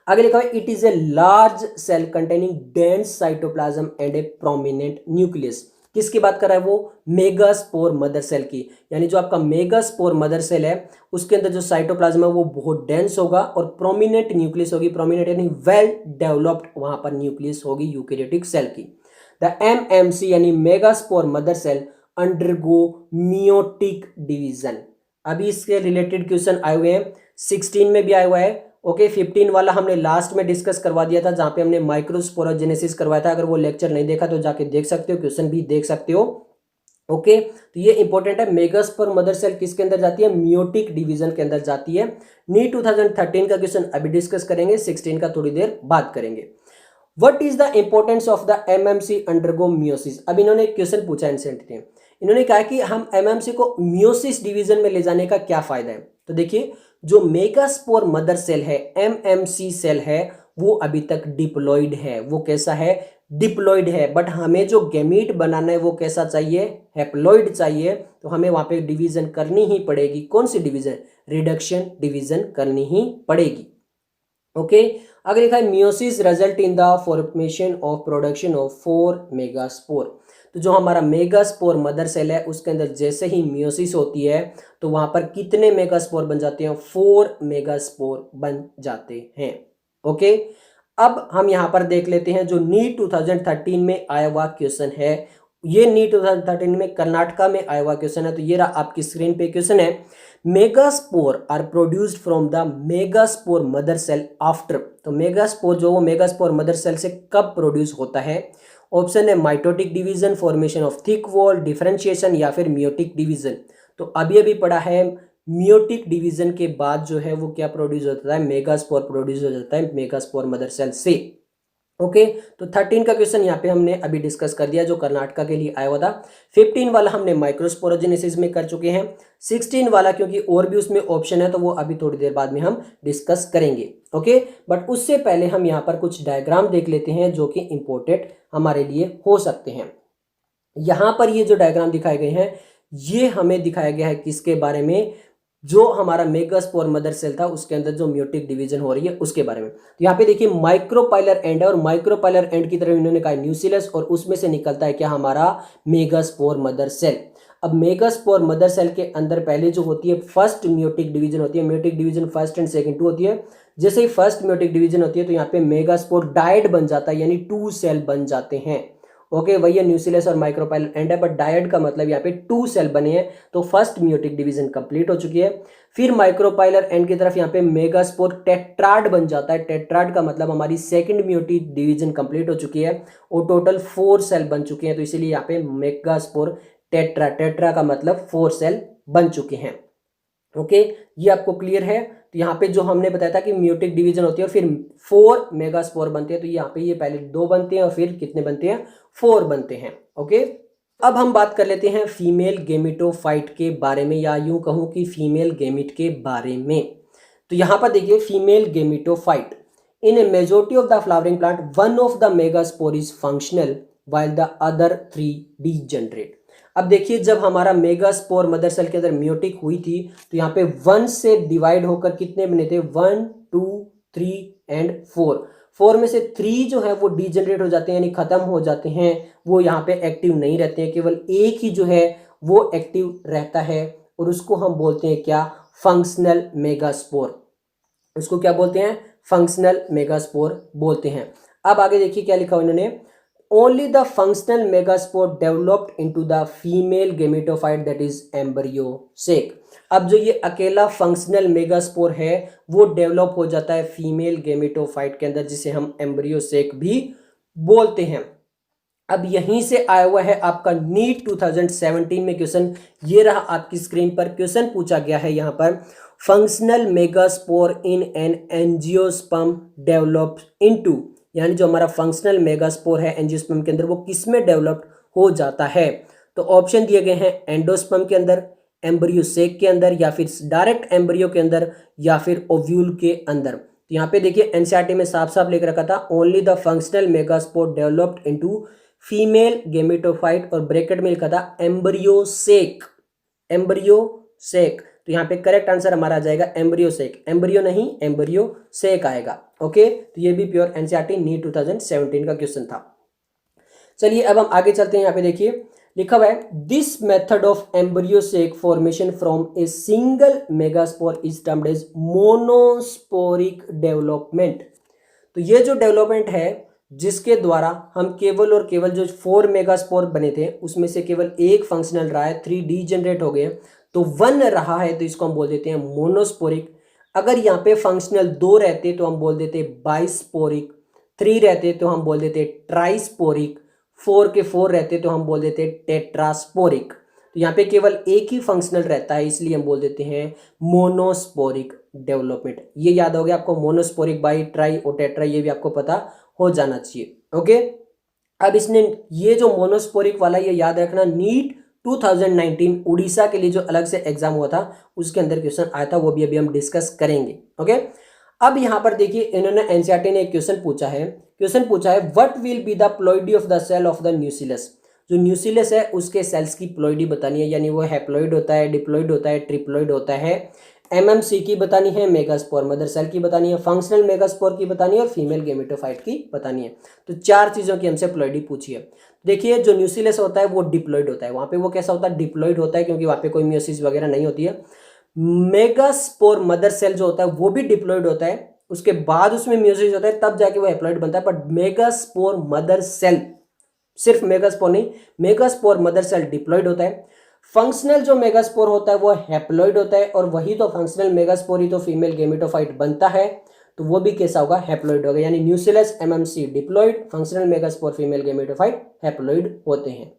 [SPEAKER 1] आगे लिखा है it is a large cell containing dense cytoplasm and a prominent nucleus. किसकी बात कर रहा है वो, मेगास्पोर मदर सेल की। यानी जो आपका मेगास्पोर मदर सेल है उसके अंदर जो साइटोप्लाज्म है वो बहुत डेंस होगा और प्रोमिनेंट न्यूक्लियस होगी। प्रोमिनेंट यानी वेल डेवलप्ड वहां पर न्यूक्लियस होगी यूकेरियोटिक सेल की। द एमएमसी यानी megaspore mother cell undergo meiotic division. अभी इसके रिलेटेड क्वेश्चन आए हुए हैं, 16 में भी आया हुआ है। ओके, 15 वाला हमने लास्ट में डिस्कस करवा दिया था जहां पे हमने माइक्रोस्पोरोजेनेसिस करवाया था। अगर वो लेक्चर नहीं देखा तो जाके देख सकते हो, क्वेश्चन भी देख सकते हो। ओके, तो ये इंपॉर्टेंट है। मेगास्पोर मदर सेल किसके अंदर जाती है, मियोटिक डिवीजन के अंदर जाती है। नीट 2013 का क्वेश्चन अभी डिस्कस करेंगे, 16 का थोड़ी देर बात करेंगे। What is the importance of the MMC undergo meiosis. अब इन्होंने एक क्वेश्चन पूछा इंसेंट ने, इन्होंने कहा कि हम एमएमसी को मियोसिस डिवीजन में ले जाने का क्या फायदा है। तो देखिए, जो मेगास्पोर मदर सेल है, एमएमसी सेल है, वो अभी तक डिप्लॉइड है। वो कैसा है, डिप्लॉइड है। बट हमें जो गैमीट बनाना है वो कैसा चाहिए, हैप्लॉइड चाहिए। तो हमें वहां पे डिवीजन करनी ही पड़ेगी। कौन सी डिवीजन, रिडक्शन डिवीजन करनी ही पड़ेगी। ओके, आगे लिखा है meiosis result in the formation of production of 4 megaspore. तो जो हमारा मेगास्पोर मदर सेल है उसके अंदर जैसे ही मियोसिस होती है तो वहां पर कितने मेगास्पोर बन जाते हैं, 4 मेगास्पोर बन जाते हैं। ओके, अब हम यहां पर देख लेते हैं जो नीट 2013 में आया हुआ क्वेश्चन है। ये नीट 2013 में कर्नाटका में आया हुआ क्वेश्चन है। तो ये रहा आपकी स्क्रीन पे क्वेश्चन है, megaspore are produced from the megaspore mother cell after. तो मेगास्पोर जो वो मेगास्पोर मदर सेल से कब प्रोड्यूस होता है। ऑप्शन है mitotic division, formation of thick wall, differentiation, या फिर मियोटिक डिवीजन। तो अभी अभी पढ़ा है, मियोटिक डिवीजन के बाद जो है वो क्या प्रोड्यूस होता है, मेगास्पोर प्रोड्यूस हो जाता है मेगास्पोर मदर सेल से। ओके, तो 13 का क्वेश्चन यहाँ पे हमने अभी डिस्कस कर दिया जो कर्नाटका के लिए आया हुआ था। 15 वाला हमने माइक्रोस्पोरोजेनेसिस में कर चुके हैं। 16 वाला क्योंकि और भी उसमें ऑप्शन है तो वो अभी थोड़ी देर बाद में हम डिस्कस करेंगे। ओके, बट उससे पहले हम यहाँ पर कुछ डायग्राम देख लेते हैं जो कि इंपॉर्टेंट हमारे लिए हो सकते हैं। यहाँ पर ये जो डायग्राम दिखाए गए हैं ये हमें दिखाया गया है किसके बारे में, जो हमारा मेगास्पोर मदर सेल था उसके अंदर जो म्यूटिक डिवीजन हो रही है उसके बारे में। तो यहाँ पे देखिए माइक्रोपाइलर एंड है और माइक्रोपाइलर एंड की तरफ इन्होंने कहा न्यूसिलस और उसमें से निकलता है क्या हमारा मेगास्पोर मदर सेल। अब मेगास्पोर मदर सेल के अंदर पहले जो होती है फर्स्ट म्यूटिक डिवीजन होती है, meiotic division first and second two होती है। जैसे ही फर्स्ट म्यूटिक डिवीजन होती है तो यहाँ पे मेगास्पोर डायड बन जाता है यानी 2 सेल बन जाते हैं। ओके, वही है न्यूसिलस और माइक्रोपाइलर एंड है, बट डायड का मतलब यहाँ पे 2 सेल बने हैं। तो फर्स्ट म्यूटिक डिवीजन कंप्लीट हो चुकी है। फिर माइक्रोपाइलर एंड की तरफ यहाँ पे मेगास्पोर टेट्राड बन जाता है। टेट्राड का मतलब हमारी सेकंड म्यूटिक डिवीजन कंप्लीट हो चुकी है और टोटल 4 सेल बन चुके हैं। तो इसीलिए यहाँ पे मेगास्पोर टेट्रा, टेट्रा का मतलब 4 सेल बन चुके हैं। ओके, ये आपको क्लियर है। तो यहाँ पे जो हमने बताया था कि म्यूटिक डिवीजन होती है और फिर 4 मेगास्पोर बनते हैं। तो यहाँ पे ये पहले 2 बनते हैं और फिर कितने बनते हैं, 4 बनते हैं। ओके, अब हम बात कर लेते हैं फीमेल गेमिटोफाइट के बारे में, या यूं कहूं कि फीमेल गेमिट के बारे में। तो यहाँ पर देखिए female gametophyte in A majority of the flowering plant one of the megaspore is functional while the other 3 degenerate. अब देखिए जब हमारा मेगास्पोर मदर सेल के अंदर म्यूटिक हुई थी तो यहाँ पे 1 से डिवाइड होकर कितने बने थे, 1 2 3 एंड 4 में से 3 जो है वो डीजनरेट हो जाते हैं यानी खत्म हो जाते हैं, वो यहाँ पे एक्टिव नहीं रहते हैं। केवल एक ही जो है वो एक्टिव रहता है और उसको हम बोलते हैं क्या, फंक्शनल मेगास्पोर। उसको क्या बोलते हैं, फंक्शनल मेगास्पोर बोलते हैं। अब आगे देखिए क्या लिखा हुआ इन्होंने, only the functional megaspore developed into the female gametophyte that is embryo sac। अब जो ये अकेला फंक्शनल मेगास्पोर है वो डेवलप हो जाता है फीमेल गेमेटोफाइट के अंदर जिसे हम एम्ब्रियो सेक भी बोलते हैं। अब यहीं से आया हुआ है आपका नीट 2017 में क्वेश्चन, ये रहा आपकी स्क्रीन पर। क्वेश्चन पूछा गया है यहाँ पर, functional megaspore in an angiosperm develop into, यानी जो हमारा फंक्शनल मेगास्पोर है एंजियोस्पर्म के अंदर वो किस में डेवलप्ड हो जाता है। तो ऑप्शन दिए गए हैं एंडोस्पर्म के अंदर, एम्ब्रियो सेक के अंदर, या फिर डायरेक्ट एम्ब्रियो के अंदर, या फिर ओव्यूल के अंदर। तो यहाँ पे देखिए एनसीईआरटी में साफ साफ लिख रखा था only the functional megaspore developed into female gametophyte और ब्रैकेट में लिखा था एम्ब्रियो सेक, एम्ब्रियो सेक। तो यहाँ पे करेक्ट आंसर हमारा आ जाएगा एम्ब्रियो सेक, एम्ब्रियो नहीं एम्ब्रियो सेक आएगा। ओके, तो ये भी प्योर एनसीईआरटी नीट 2017 का क्वेश्चन था। चलिए अब हम आगे चलते हैं। यहाँ पे देखिए लिखा हुआ है, this method of embryo sac formation from a single megaspore is termed as monosporic development. तो ये जो डेवलपमेंट है जिसके द्वारा हम केवल और केवल जो 4 मेगास्पोर बने थे उसमें से केवल एक फंक्शनल रहा है, 3 डीजनरेट हो गए, तो 1 रहा है तो इसको हम बोल देते हैं मोनोस्पोरिक। अगर यहाँ पे फंक्शनल 2 रहते तो हम बोल देते बाइस्पोरिक, 3 रहते तो हम बोल देते ट्राइस्पोरिक, 4 के 4 रहते तो हम बोल देते टेट्रास्पोरिक। तो यहाँ पे केवल एक ही फंक्शनल रहता है इसलिए हम बोल देते हैं मोनोस्पोरिक डेवलपमेंट। ये याद हो गया आपको, मोनोस्पोरिक, बाई, ट्राई और टेट्रा, ये भी आपको पता हो जाना चाहिए। ओके, अब इसने ये जो मोनोस्पोरिक वाला ये याद रखना, नीट 2019 उड़ीसा के लिए जो अलग से एग्जाम हुआ था उसके अंदर क्वेश्चन आया था, वो भी अभी हम डिस्कस करेंगे। ओके, अब यहाँ पर देखिए इन्होंने एनसीईआरटी ने एक क्वेश्चन पूछा है what will be the ploidy of the cell of the nucellus. जो न्यूसिलस है उसके सेल्स की प्लॉइडी बतानी है, यानी वो हैप्लॉइड होता है, डिप्लॉइड होता है, ट्रिप्लॉइड होता है, एमएमसी की बतानी है, मेगास्पोर मदर सेल की बतानी है, फंक्शनल मेगास्पोर की बतानी है और फीमेल गेमेटोफाइट की बतानी है। तो 4 चीज़ों की हमसे प्लॉइडी पूछी है। देखिए जो न्यूसिलस होता है वो डिप्लॉइड होता है, वहाँ पे वो कैसा होता है, डिप्लॉइड होता है, क्योंकि वहाँ पे कोई मियोसिस वगैरह नहीं होती है। मेगास्पोर मदर सेल जो होता है वो भी डिप्लॉइड होता है, उसके बाद उसमें मियोसिस होता है तब जाके वो हैप्लॉइड बनता है। बट मेगास्पोर मदर सेल, सिर्फ मेगास्पोर नहीं, मेगास्पोर मदर सेल डिप्लॉइड होता है। फंक्शनल जो मेगास्पोर होता है वो हैप्लॉइड होता है, और वही तो फंक्शनल मेगास्पोर ही तो फीमेल गेमेटोफाइट बनता है, तो वो भी कैसा होगा, हैप्लॉइड होगा। यानी न्यूसिलस MMC diploid, functional megaspore female gametophyte haploid होते हैं।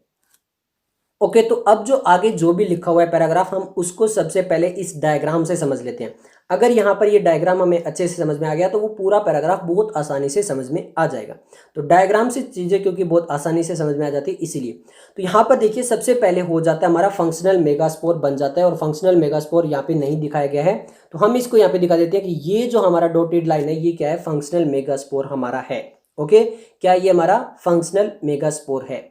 [SPEAKER 1] ओके, तो अब जो आगे जो भी लिखा हुआ है पैराग्राफ, हम उसको सबसे पहले इस डायग्राम से समझ लेते हैं। अगर यहाँ पर ये डायग्राम हमें अच्छे से समझ में आ गया तो वो पूरा पैराग्राफ बहुत आसानी से समझ में आ जाएगा। तो डायग्राम से चीज़ें क्योंकि बहुत आसानी से समझ में आ जाती है इसीलिए। तो यहाँ पर देखिए सबसे पहले हो जाता है हमारा फंक्शनल मेगास्पोर बन जाता है, और फंक्शनल मेगास्पोर यहाँ पे नहीं दिखाया गया है तो हम इसको यहाँ पे दिखा देते हैं कि ये जो हमारा डॉटेड लाइन है ये क्या है, फंक्शनल मेगास्पोर हमारा है। ओके, क्या ये हमारा फंक्शनल मेगास्पोर है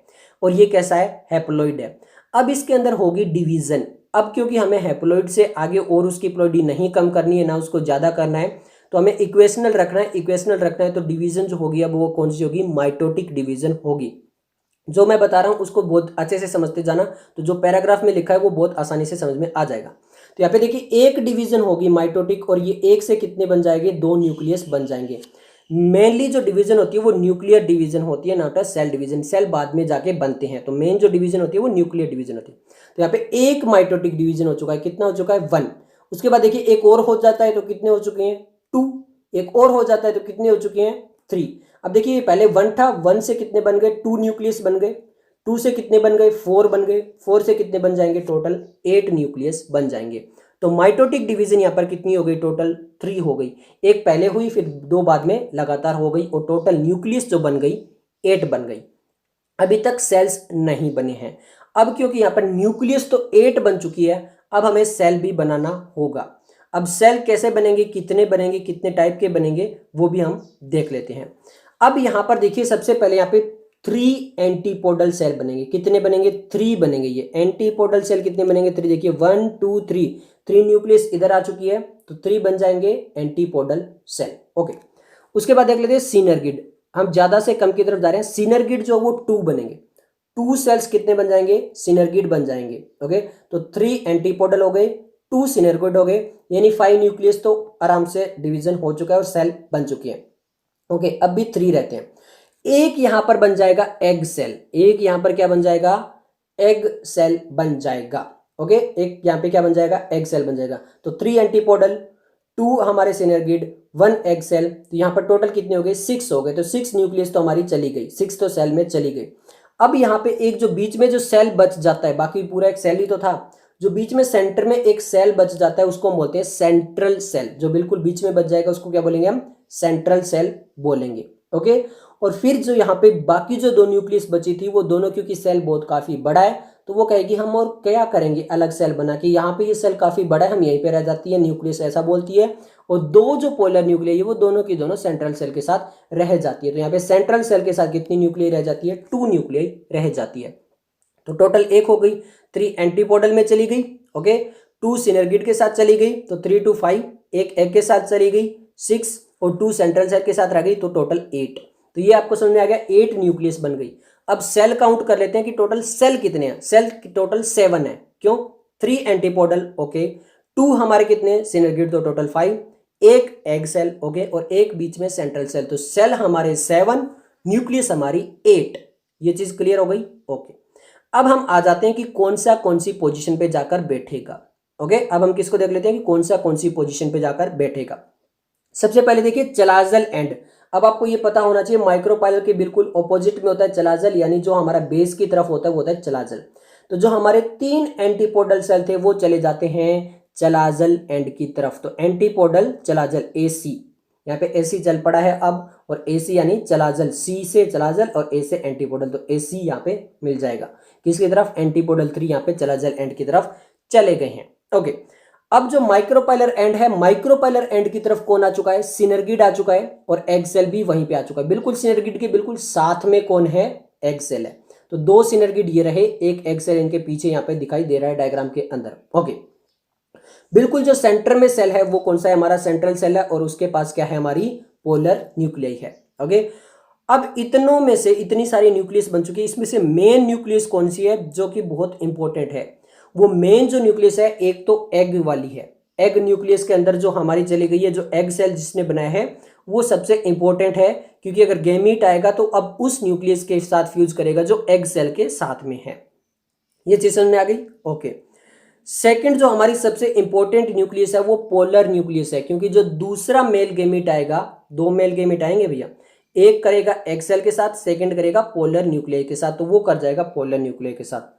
[SPEAKER 1] और ये कैसा है, हैप्लॉइड है। अब इसके अंदर होगी डिवीजन। अब क्योंकि हमें हैप्लॉइड से आगे और उसकी प्लॉइडी नहीं कम करनी है ना उसको ज़्यादा करना है, तो हमें इक्वेशनल रखना है। इक्वेशनल रखना है तो डिवीजन जो होगी अब वो कौन सी होगी, माइटोटिक डिवीजन होगी। जो मैं बता रहा हूँ उसको बहुत अच्छे से समझते जाना, तो जो पैराग्राफ में लिखा है वो बहुत आसानी से समझ में आ जाएगा। तो यहाँ पे देखिए एक डिवीजन होगी माइटोटिक, और ये एक से कितने बन जाएंगे, 2 न्यूक्लियस बन जाएंगे। मेनली जो डिवीजन होती है वो न्यूक्लियर डिवीजन होती है, not a cell division. Cell बाद में जाके बनते हैं, तो मेन जो डिवीजन होती है वो न्यूक्लियर डिवीजन होती है। तो यहाँ पे एक माइटोटिक डिवीजन हो चुका है, कितना हो चुका है, 1। उसके बाद देखिए एक और हो जाता है तो कितने हो चुके हैं, 2। एक और हो जाता है तो कितने हो चुके हैं, 3। अब देखिए पहले 1 था, 1 से कितने बन गए, 2 न्यूक्लियस बन गए। 2 से कितने बन गए, 4 बन गए। 4 से कितने बन जाएंगे, टोटल 8 न्यूक्लियस बन जाएंगे। तो माइटोटिक डिवीजन यहाँ पर कितनी हो गई, टोटल 3 हो गई। एक पहले हुई फिर 2 बाद में लगातार हो गई, और टोटल न्यूक्लियस जो बन गई 8 बन गई। अभी तक सेल्स नहीं बने हैं। अब क्योंकि यहाँ पर न्यूक्लियस तो 8 बन चुकी है, अब हमें सेल भी बनाना होगा। अब सेल कैसे बनेंगे, कितने बनेंगे, कितने टाइप के बनेंगे, वो भी हम देख लेते हैं। अब यहाँ पर देखिए सबसे पहले यहाँ पे 3 एंटीपोडल सेल बनेंगे। कितने बनेंगे, 3 बनेंगे। ये एंटीपोडल सेल कितने बनेंगे, 3। देखिए 1 2 3, 3 न्यूक्लियस इधर आ चुकी है तो 3 बन जाएंगे एंटीपोडल सेल। ओके, उसके बाद देख लेते हैं सिनर्गिड। हम ज्यादा से कम की तरफ जा रहे हैं। सिनर्गिड जो वो 2 बनेंगे। 2 सेल्स कितने बन जाएंगे, सिनर्गिड बन जाएंगे। ओके, तो 3 एंटीपोडल हो गए, 2 सिनर्गिड हो गए, यानी 5 न्यूक्लियस तो आराम से डिवीजन हो चुका है और सेल बन चुकी है। ओके, अब भी 3 रहते हैं। एक यहां पर बन जाएगा एग सेल। एक यहां पर क्या बन जाएगा, एग सेल बन जाएगा। ओके, एक यहां पे क्या बन जाएगा, एग सेल बन जाएगा। तो 3 एंटीपोडल, 2 हमारे सिनर्गिड, 1 एग सेल, तो यहां पर टोटल कितने हो गए, 6 हो गए। तो 6 न्यूक्लियस तो हमारी चली गई, 6 तो सेल में चली गई। अब यहाँ पे एक जो बीच में जो सेल बच जाता है, बाकी पूरा एक सेल ही तो था, जो बीच में सेंटर में एक सेल बच जाता है उसको हम बोलते हैं सेंट्रल सेल। जो बिल्कुल बीच में बच जाएगा उसको क्या बोलेंगे हम, सेंट्रल सेल बोलेंगे। ओके, और फिर जो यहाँ पे बाकी जो 2 न्यूक्लियस बची थी वो दोनों, क्योंकि सेल बहुत काफी बड़ा है तो वो कहेगी हम और क्या करेंगे, अलग सेल बना के। यहाँ पे ये सेल काफी बड़ा है, हम यहीं पे रह जाती है, न्यूक्लियस ऐसा बोलती है। और 2 जो पोलर न्यूक्लियाई है वो दोनों की दोनों सेंट्रल सेल के साथ रह जाती है। तो यहाँ पे सेंट्रल सेल के साथ कितनी न्यूक्लियाई रह जाती है, 2 न्यूक्लियाई रह जाती है। तो टोटल 1 हो गई, 3 एंटीपोडल में चली गई। ओके, 2 सिनर्गिड के साथ चली गई तो 3 to 5, एक एग के साथ चली गई 6, और 2 सेंट्रल सेल के साथ रह गई तो टोटल 8। तो ये आपको समझ में आ गया, 8 न्यूक्लियस बन गई। अब सेल काउंट कर लेते हैं कि टोटल सेल कितने हैं। सेल टोटल 7 है, क्यों, 3 एंटीपोडल, ओके, 2 हमारे कितने सिनर्गिड तो टोटल 5, एक एग सेल, ओके, और एक बीच में सेंट्रल सेल। तो सेल हमारे 7, न्यूक्लियस हमारी 8। ये चीज क्लियर हो गई। ओके, अब हम आ जाते हैं कि कौन सी पोजीशन पे जाकर बैठेगा। ओके, अब हम किसको देख लेते हैं कि कौन सी पोजीशन पे जाकर बैठेगा। सबसे पहले देखिए चलाजल एंड। अब आपको ये पता होना चाहिए माइक्रोपाइलर के बिल्कुल ऑपोजिट में होता है चलाजल, यानी जो हमारा बेस की तरफ होता है वो होता है चलाजल। तो जो हमारे 3 एंटीपोडल सेल थे वो चले जाते हैं चलाजल एंड की तरफ। तो एंटीपोडल चलाजल AC, यहाँ पे AC चल पड़ा है अब, और AC यानी चलाजल, C से चलाजल और A से एंटीपोडल, तो AC यहाँ पे मिल जाएगा किसकी तरफ, एंटीपोडल 3 यहाँ पे चलाजल एंड की तरफ चले गए हैं। ओके, अब जो माइक्रोपाइलर एंड है, माइक्रोपाइलर एंड की तरफ कौन आ चुका है, सिनर्गिड आ चुका है, और एग सेल भी वहीं पे आ चुका है। बिल्कुल सिनर्गिड के बिल्कुल साथ में कौन है, एग सेल है। तो 2 सिनर्गिड ये रहे, एक एग सेल इनके पीछे यहाँ पे दिखाई दे रहा है डायग्राम के अंदर। ओके, बिल्कुल जो सेंटर में सेल है वो कौन सा है, हमारा सेंट्रल सेल है, और उसके पास क्या है, हमारी पोलर न्यूक्लियाई है। ओके, अब इतनों में से इतनी सारी न्यूक्लियस बन चुकी है, इसमें से मेन न्यूक्लियस कौन सी है जो कि बहुत इंपॉर्टेंट है। वो मेन जो न्यूक्लियस है, एक तो एग वाली है। एग न्यूक्लियस के अंदर जो हमारी चली गई है, जो एग सेल जिसने बनाया है वो सबसे इंपॉर्टेंट है, क्योंकि अगर गैमीट आएगा तो अब उस न्यूक्लियस के साथ फ्यूज करेगा जो एग सेल के साथ में है। ये चीज समझ में आ गई। ओके, सेकंड जो हमारी सबसे इंपॉर्टेंट न्यूक्लियस है वो पोलर न्यूक्लियस है, क्योंकि जो दूसरा मेल गैमीट आएगा, 2 मेल गैमीट आएंगे भैया, एक करेगा एग सेल के साथ, सेकंड करेगा पोलर न्यूक्लियाई के साथ, तो वो कर जाएगा पोलर न्यूक्लियाई के साथ।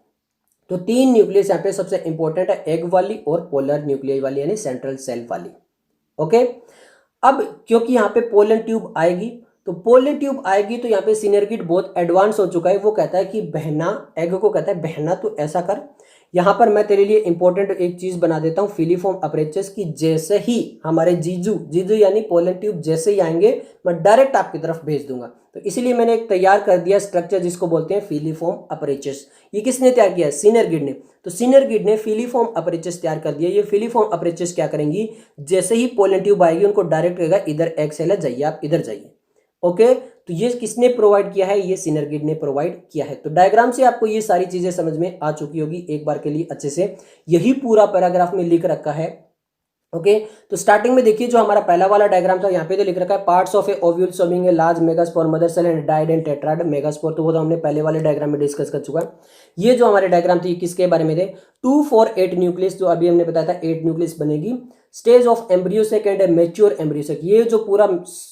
[SPEAKER 1] तो 3 न्यूक्लियस यहाँ पे सबसे इंपॉर्टेंट है, एग वाली और पोलर न्यूक्लियस वाली यानी सेंट्रल सेल वाली। ओके, अब क्योंकि यहाँ पे पोलन ट्यूब आएगी, तो पोलन ट्यूब आएगी तो यहाँ पे सिनर्गिड बहुत एडवांस हो चुका है। वो कहता है कि बहना, एग को कहता है बहना तो ऐसा कर, यहाँ पर मैं तेरे लिए इंपॉर्टेंट एक चीज बना देता हूँ फिलीफॉर्म अपरेचस की, जैसे ही हमारे जीजू जीजू यानी पोलन ट्यूब जैसे ही आएंगे मैं डायरेक्ट आपकी तरफ भेज दूंगा। तो इसीलिए मैंने एक तैयार कर दिया स्ट्रक्चर जिसको बोलते हैं फिलीफॉर्म अपरेचस। ये किसने तैयार किया है? सिनर्गिड ने। तो सिनर्गिड ने फिलीफॉर्म अपरेचस तैयार कर दिया। ये फिलीफॉर्म अपरेचस क्या करेंगी, जैसे ही पोलन ट्यूब आएगी उनको डायरेक्ट कहेगा इधर एग सेल है, जाइए आप इधर जाइए। ओके, तो ये किसने प्रोवाइड किया है? ये सिनर्गिड ने प्रोवाइड किया है। तो डायग्राम से आपको ये सारी चीजें समझ में आ चुकी होगी एक बार के लिए अच्छे से। यही पूरा पैराग्राफ में लिख रखा है। ओके, तो स्टार्टिंग में देखिए जो हमारा पहला वाला डायग्राम था यहाँ पे तो लिख रखा है parts of a ovule showing a large megaspore mother cell and dyad and tetrad megaspore. तो वो तो हमने पहले वाले डायग्राम में डिस्कस कर चुका है। ये जो हमारे डायग्राम थे किसके बारे में थे? 2, 4, 8 न्यूक्लियस, जो अभी हमने बताया था 8 न्यूक्लियस बनेगी। Stage of embryo sac and mature embryo sac, ये जो पूरा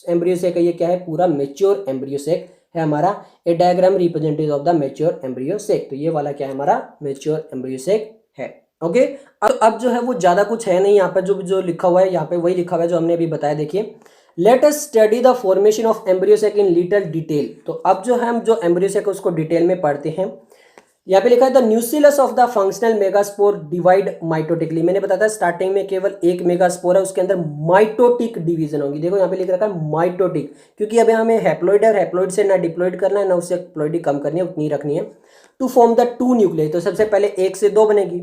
[SPEAKER 1] एम्ब्रियोसेक है ये क्या है? पूरा मेच्योर एम्ब्रियोसेक है हमारा। A diagram representative of the mature embryo sac, तो ये वाला क्या है? हमारा मेच्योर एम्ब्रियोसेक है। ओके, अब जो है वो ज्यादा कुछ है नहीं यहाँ पर, जो लिखा हुआ है यहाँ पे वही लिखा हुआ है जो हमने अभी बताया। देखिए, let us study the formation of embryo sac in little detail. तो अब जो है हम जो एम्ब्रियोसेक है उसको डिटेल में पढ़ते हैं। यहाँ पे लिखा है the nucleus of the functional megaspore divide mitotically. मैंने बताया था स्टार्टिंग में केवल एक मेगास्पोर है, उसके अंदर माइटोटिक डिवीजन होगी। देखो यहाँ पे लिख रखा है माइटोटिक, क्योंकि अभी हमें हैप्लॉइड है, हैप्लॉइड से ना डिप्लॉइड करना है ना उससे प्लॉइडी कम करनी है, उतनी रखनी है। टू फॉर्म द 2 न्यूक्लियस, तो सबसे पहले 1 से 2 बनेगी।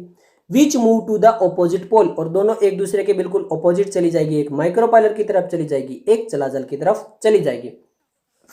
[SPEAKER 1] Which move to the opposite pole, और दोनों एक दूसरे के बिल्कुल ऑपोजिट चली जाएगी, एक माइक्रोपाइलर की तरफ चली जाएगी, एक चलाजल की तरफ चली जाएगी,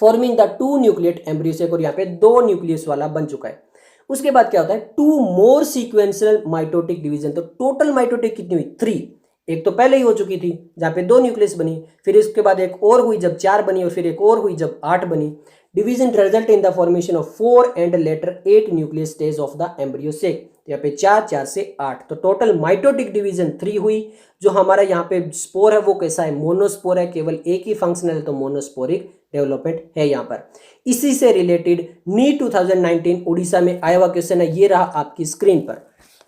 [SPEAKER 1] फॉर्मिंग द 2 न्यूक्लियट एम्ब्रियोसेक। और यहाँ पे 2 न्यूक्लियस वाला बन चुका है। उसके बाद क्या होता है? 2 मोर सीक्वेंशियल माइटोटिक डिवीजन। तो टोटल माइटोटिक कितनी हुई? 3। एक तो पहले ही हो चुकी थी जहां पे 2 न्यूक्लियस बनी, फिर इसके बाद एक और हुई जब 4 बनी, और फिर एक और हुई जब 8 बनी। Division result in the formation of 4 and later 8 nucleus stage of the embryo sac. यहाँ पे 4, 4 से 8, तो टोटल माइटोटिक डिवीजन 3 हुई। जो हमारा यहाँ पे स्पोर है वो कैसा है? मोनोस्पोर है, केवल एक ही फंक्शनल है, तो मोनोस्पोरिक डेवलपमेंट है यहाँ पर। इसी से रिलेटेड नीट 2019 उड़ीसा में आया हुआ क्वेश्चन है, ये रहा आपकी स्क्रीन पर।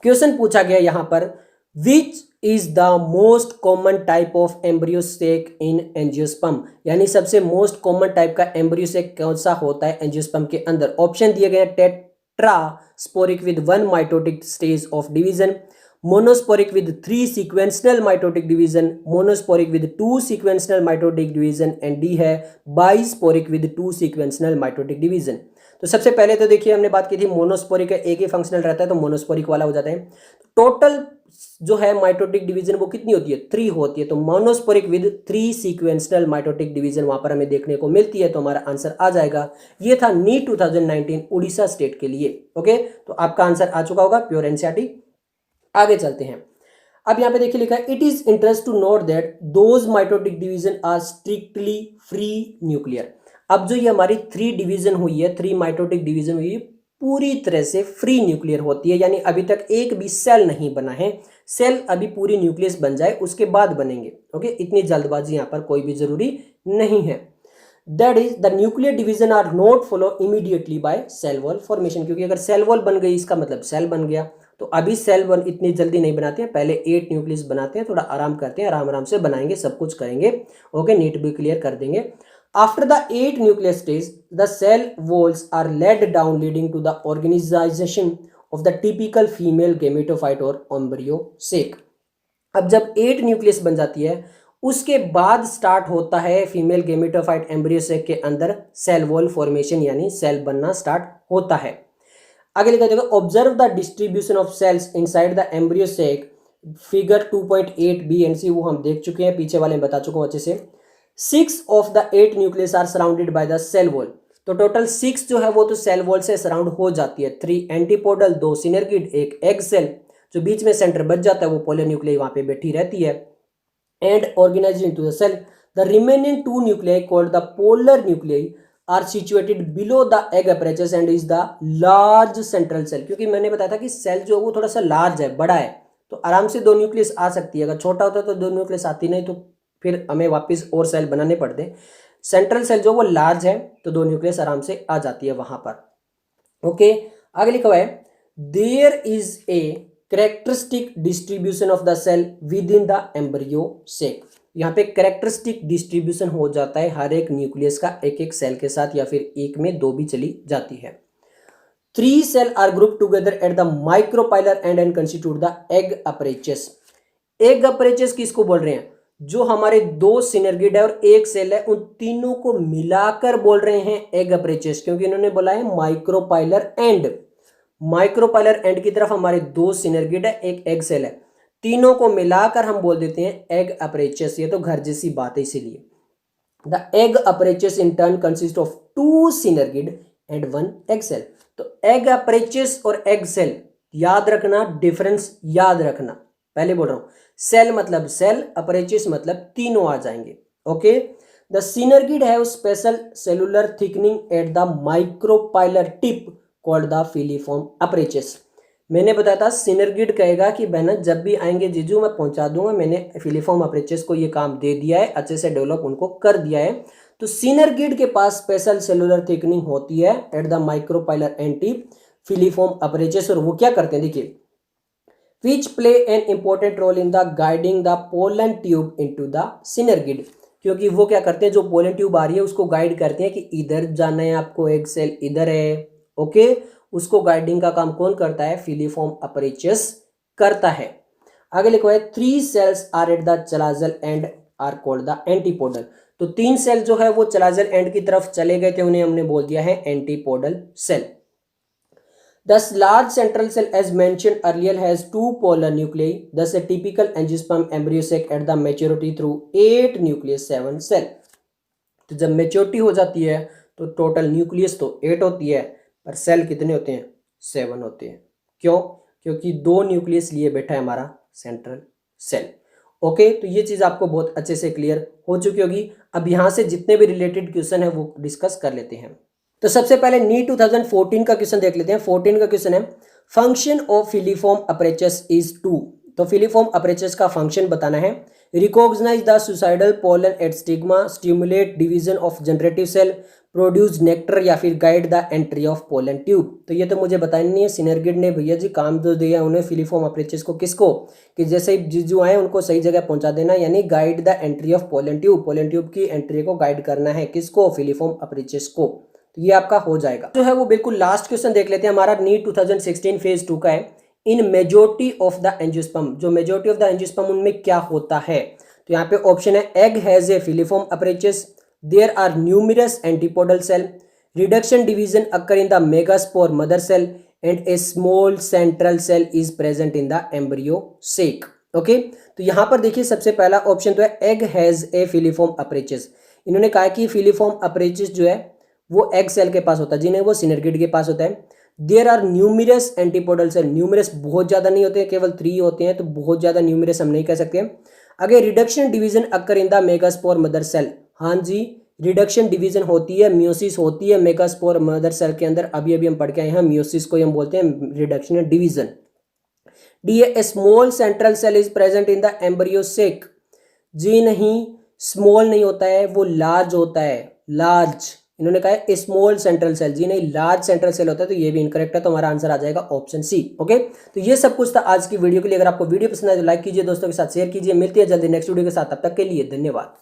[SPEAKER 1] क्वेश्चन पूछा गया यहाँ पर, which is the most common type of embryo sac in angiosperm, यानी सबसे मोस्ट कॉमन टाइप का एम्ब्रियोसेक कौन सा होता है एंजियोस्पर्म के अंदर। ऑप्शन दिए गए tetrasporic with 1 mitotic stage of division, monosporic with 3 sequential mitotic division, monosporic with 2 sequential mitotic division and D है bisporic with 2 sequential mitotic division। तो सबसे पहले तो देखिए हमने बात की थी मोनोस्पोरिक है, एक ही फंक्शनल रहता है तो मोनोस्पोरिक वाला हो जाता है। टोटल जो है माइटोटिक डिवीजन वो कितनी होती है? 3 होती है। तो monosporic with 3 sequential mitotic division वहां पर हमें देखने को मिलती है, तो हमारा आंसर आ जाएगा। ये था नीट 2019 उड़ीसा स्टेट के लिए। ओके, तो आपका आंसर आ चुका होगा, प्योर एनसीईआरटी। आगे चलते हैं। अब यहां पे देखिए लिखा है, it is interest to note that those mitotic division are strictly free nuclear. अब जो ये हमारी 3 डिवीजन हुई है, 3 माइटोटिक डिवीजन हुई है, पूरी तरह से फ्री न्यूक्लियर होती है, यानी अभी तक एक भी सेल नहीं बना है। सेल अभी पूरी न्यूक्लियस बन जाए उसके बाद बनेंगे। ओके, इतनी जल्दबाजी यहां पर कोई भी जरूरी नहीं है। That is the nuclear division are not followed immediately by cell wall formation, क्योंकि अगर सेल वॉल बन गई इसका मतलब सेल बन गया। तो अभी सेल वन इतनी जल्दी नहीं बनाते हैं, पहले 8 न्यूक्लियस बनाते हैं, थोड़ा आराम करते हैं, आराम आराम से बनाएंगे, सब कुछ करेंगे। ओके, नीट भी क्लियर कर देंगे। After the 8 nucleus stage the cell walls are laid down leading to the organisation of the typical female gametophyte और एम्ब्रियोसेक। अब जब 8 न्यूक्लियस बन जाती है उसके बाद स्टार्ट होता है फीमेल गेमेटोफाइट एम्ब्रियोसेक के अंदर सेल वॉल फॉर्मेशन, यानी सेल बनना स्टार्ट होता है। आगे लिखा जाएगा, observe the distribution of cells inside the embryo sac, figure 2.8 B and C वो हम देख चुके हैं, पीछे वाले में बता चुका हूं अच्छे से। 6 of the 8 nucleus are surrounded by the cell wall. तो टोटल 6 जो है वो तो सेल वॉल से सराउंड हो जाती है। 3 एंटीपोडल, 2 सिनर्गिड, एक एग सेल, जो बीच में सेंटर बच जाता है वो पोलोन्यूक्लियाई वहां पे बैठी रहती है, and organised into the cell. The remaining 2 nuclei called the polar nuclei are situated below the egg apparatus and is the large central cell. क्योंकि मैंने बताया था कि सेल जो है वो थोड़ा सा लार्ज है, बड़ा है, तो आराम से 2 न्यूक्लियस आ सकती है। अगर छोटा होता तो 2 न्यूक्लियस आती नहीं, तो फिर हमें वापस और सेल बनाने पड़ते। सेंट्रल सेल जो वो लार्ज है तो 2 न्यूक्लियस आराम से आ जाती है वहां पर। ओके, आगे लिखा हुआ है, there is a characteristic distribution of the cell within the embryo sac. यहाँ पे कैरेक्टरिस्टिक डिस्ट्रीब्यूशन हो जाता है हर एक न्यूक्लियस का एक एक सेल के साथ, या फिर एक में दो भी चली जाती है। 3 cell are group together at the micropylar end and constitute the egg apparatus. Egg apparatus किसको बोल रहे हैं? जो हमारे 2 सिनर्गिड है और एक सेल है, उन तीनों को मिलाकर बोल रहे हैं एग अपरेचस, क्योंकि इन्होंने बोला है माइक्रोपाइलर एंड। माइक्रोपाइलर एंड की तरफ हमारे 2 सिनर्गिड है, एक एग सेल है, तीनों को मिलाकर हम बोल देते हैं एग अपरेचस। ये तो घर जैसी बात है, इसीलिए the egg apparatus in turn consist of 2 synergid and 1 egg cell. तो एग अपरेचस और एग सेल याद रखना, डिफरेंस याद रखना। पहले बोल रहा हूं, सेल मतलब सेल, अपरेचस मतलब तीनों आ जाएंगे। Okay, the synergid have special cellular thickening at the micropylar tip called the filiform apparatus. मैंने बताया था सिनर्गिड कहेगा कि बहना जब भी आएंगे जीजू मैं पहुंचा दूंगा, मैंने फिलीफॉर्म अपरेचस को ये काम दे दिया है, अच्छे से डेवलप उनको कर दिया है। तो सिनर्गिड के पास स्पेशल सेलुलर थिकनिंग होती है at the micropylar end tip filiform apparatus, और वो क्या करते हैं देखिए, which play an important role in the guiding the pollen tube into the synergid। क्योंकि वो क्या करते हैं, जो पोलन ट्यूब आ रही है उसको गाइड करते हैं कि इधर जाना है आपको, एग सेल इधर है। ओके, उसको गाइडिंग का काम कौन करता है? फिलीफॉर्म अपरेचस करता है। आगे लिखो है 3 cells are at the chalazal and are called the antipodal. तो 3 सेल जो है वो चलाजल एंड की तरफ चले गए थे, उन्हें हमने बोल दिया है antipodal cell. Thus, large central cell, as mentioned earlier, has 2 polar nuclei. Thus, a typical angiosperm embryo sac at the maturity through 8 nucleus 7 cell। तो जब मेच्योरिटी हो जाती है तो टोटल न्यूक्लियस तो 8 होती है, पर सेल कितने होते हैं? 7 होते हैं। क्यों? क्योंकि 2 न्यूक्लियस लिए बैठा है हमारा सेंट्रल सेल। ओके, तो ये चीज़ आपको बहुत अच्छे से क्लियर हो चुकी होगी। अब यहाँ से जितने भी रिलेटेड क्वेश्चन है वो डिस्कस कर लेते हैं। तो सबसे पहले नीट 2014 का क्वेश्चन देख लेते हैं। 14 का क्वेश्चन है function of filiform apparatus is 2। तो फिलीफॉर्म अपरेचस का फंक्शन बताना है। Recognise the suitable pollen at stigma, stimulate division of generative cell, produce nectar, या फिर guide the entry of pollen tube. तो ये तो मुझे बताना नहीं है, सिनर्गिड ने भैया जी काम तो दिया उन्हें फिलीफॉर्म अपरेचस को, किसको? कि जैसे ही जीजू आए उनको सही जगह पहुंचा देना, यानी guide the entry of pollen tube. Pollen tube की एंट्री को गाइड करना है, किसको? फिलीफॉर्म अपरेचस को। ये आपका हो जाएगा। जो है वो बिल्कुल लास्ट क्वेश्चन देख लेते हैं, हमारा नीट 2016 फेज 2 का है। In majority of the angiosperm, जो मेजोरिटी ऑफ द एंजियोस्पर्म उनमें क्या होता है? तो यहाँ पे ऑप्शन है egg has a filiform apparatus, there are numerous antipodal cell, reduction division occur in the megaspore mother cell, and a small central cell is present in the embryo sac. Okay, तो यहाँ पर देखिए सबसे पहला option तो है egg has a filiform apparatus. इन्होंने कहा कि फिलीफॉर्म अपरेचस जो है वो एग सेल के पास होता है, जिन्हें वो सिनर्गिड के पास होता है। There are numerous antipodal cell, numerous बहुत ज़्यादा नहीं होते हैं, केवल 3 होते हैं, तो बहुत ज़्यादा न्यूमरस हम नहीं कह सकते। अगर reduction division occur in the megaspore mother cell, हाँ जी रिडक्शन डिवीजन होती है, मियोसिस होती है मेगास्पोर मदर सेल के अंदर। अभी अभी हम पढ़ के आए हैं, मियोसिस को हम बोलते हैं reduction division. D a small central cell is present in the embryo sac. जी नहीं, स्मॉल नहीं होता है, वो लार्ज होता है, लार्ज। इन्होंने कहा है स्मॉल सेंट्रल सेल, जी नहीं लार्ज सेंट्रल सेल होता है, तो ये भी इनकरेक्ट है, तो हमारा आंसर आ जाएगा ऑप्शन सी। ओके, तो ये सब कुछ था आज की वीडियो के लिए। अगर आपको वीडियो पसंद आए तो लाइक कीजिए, दोस्तों के साथ शेयर कीजिए। मिलती है जल्दी नेक्स्ट वीडियो के साथ, तब तक के लिए धन्यवाद।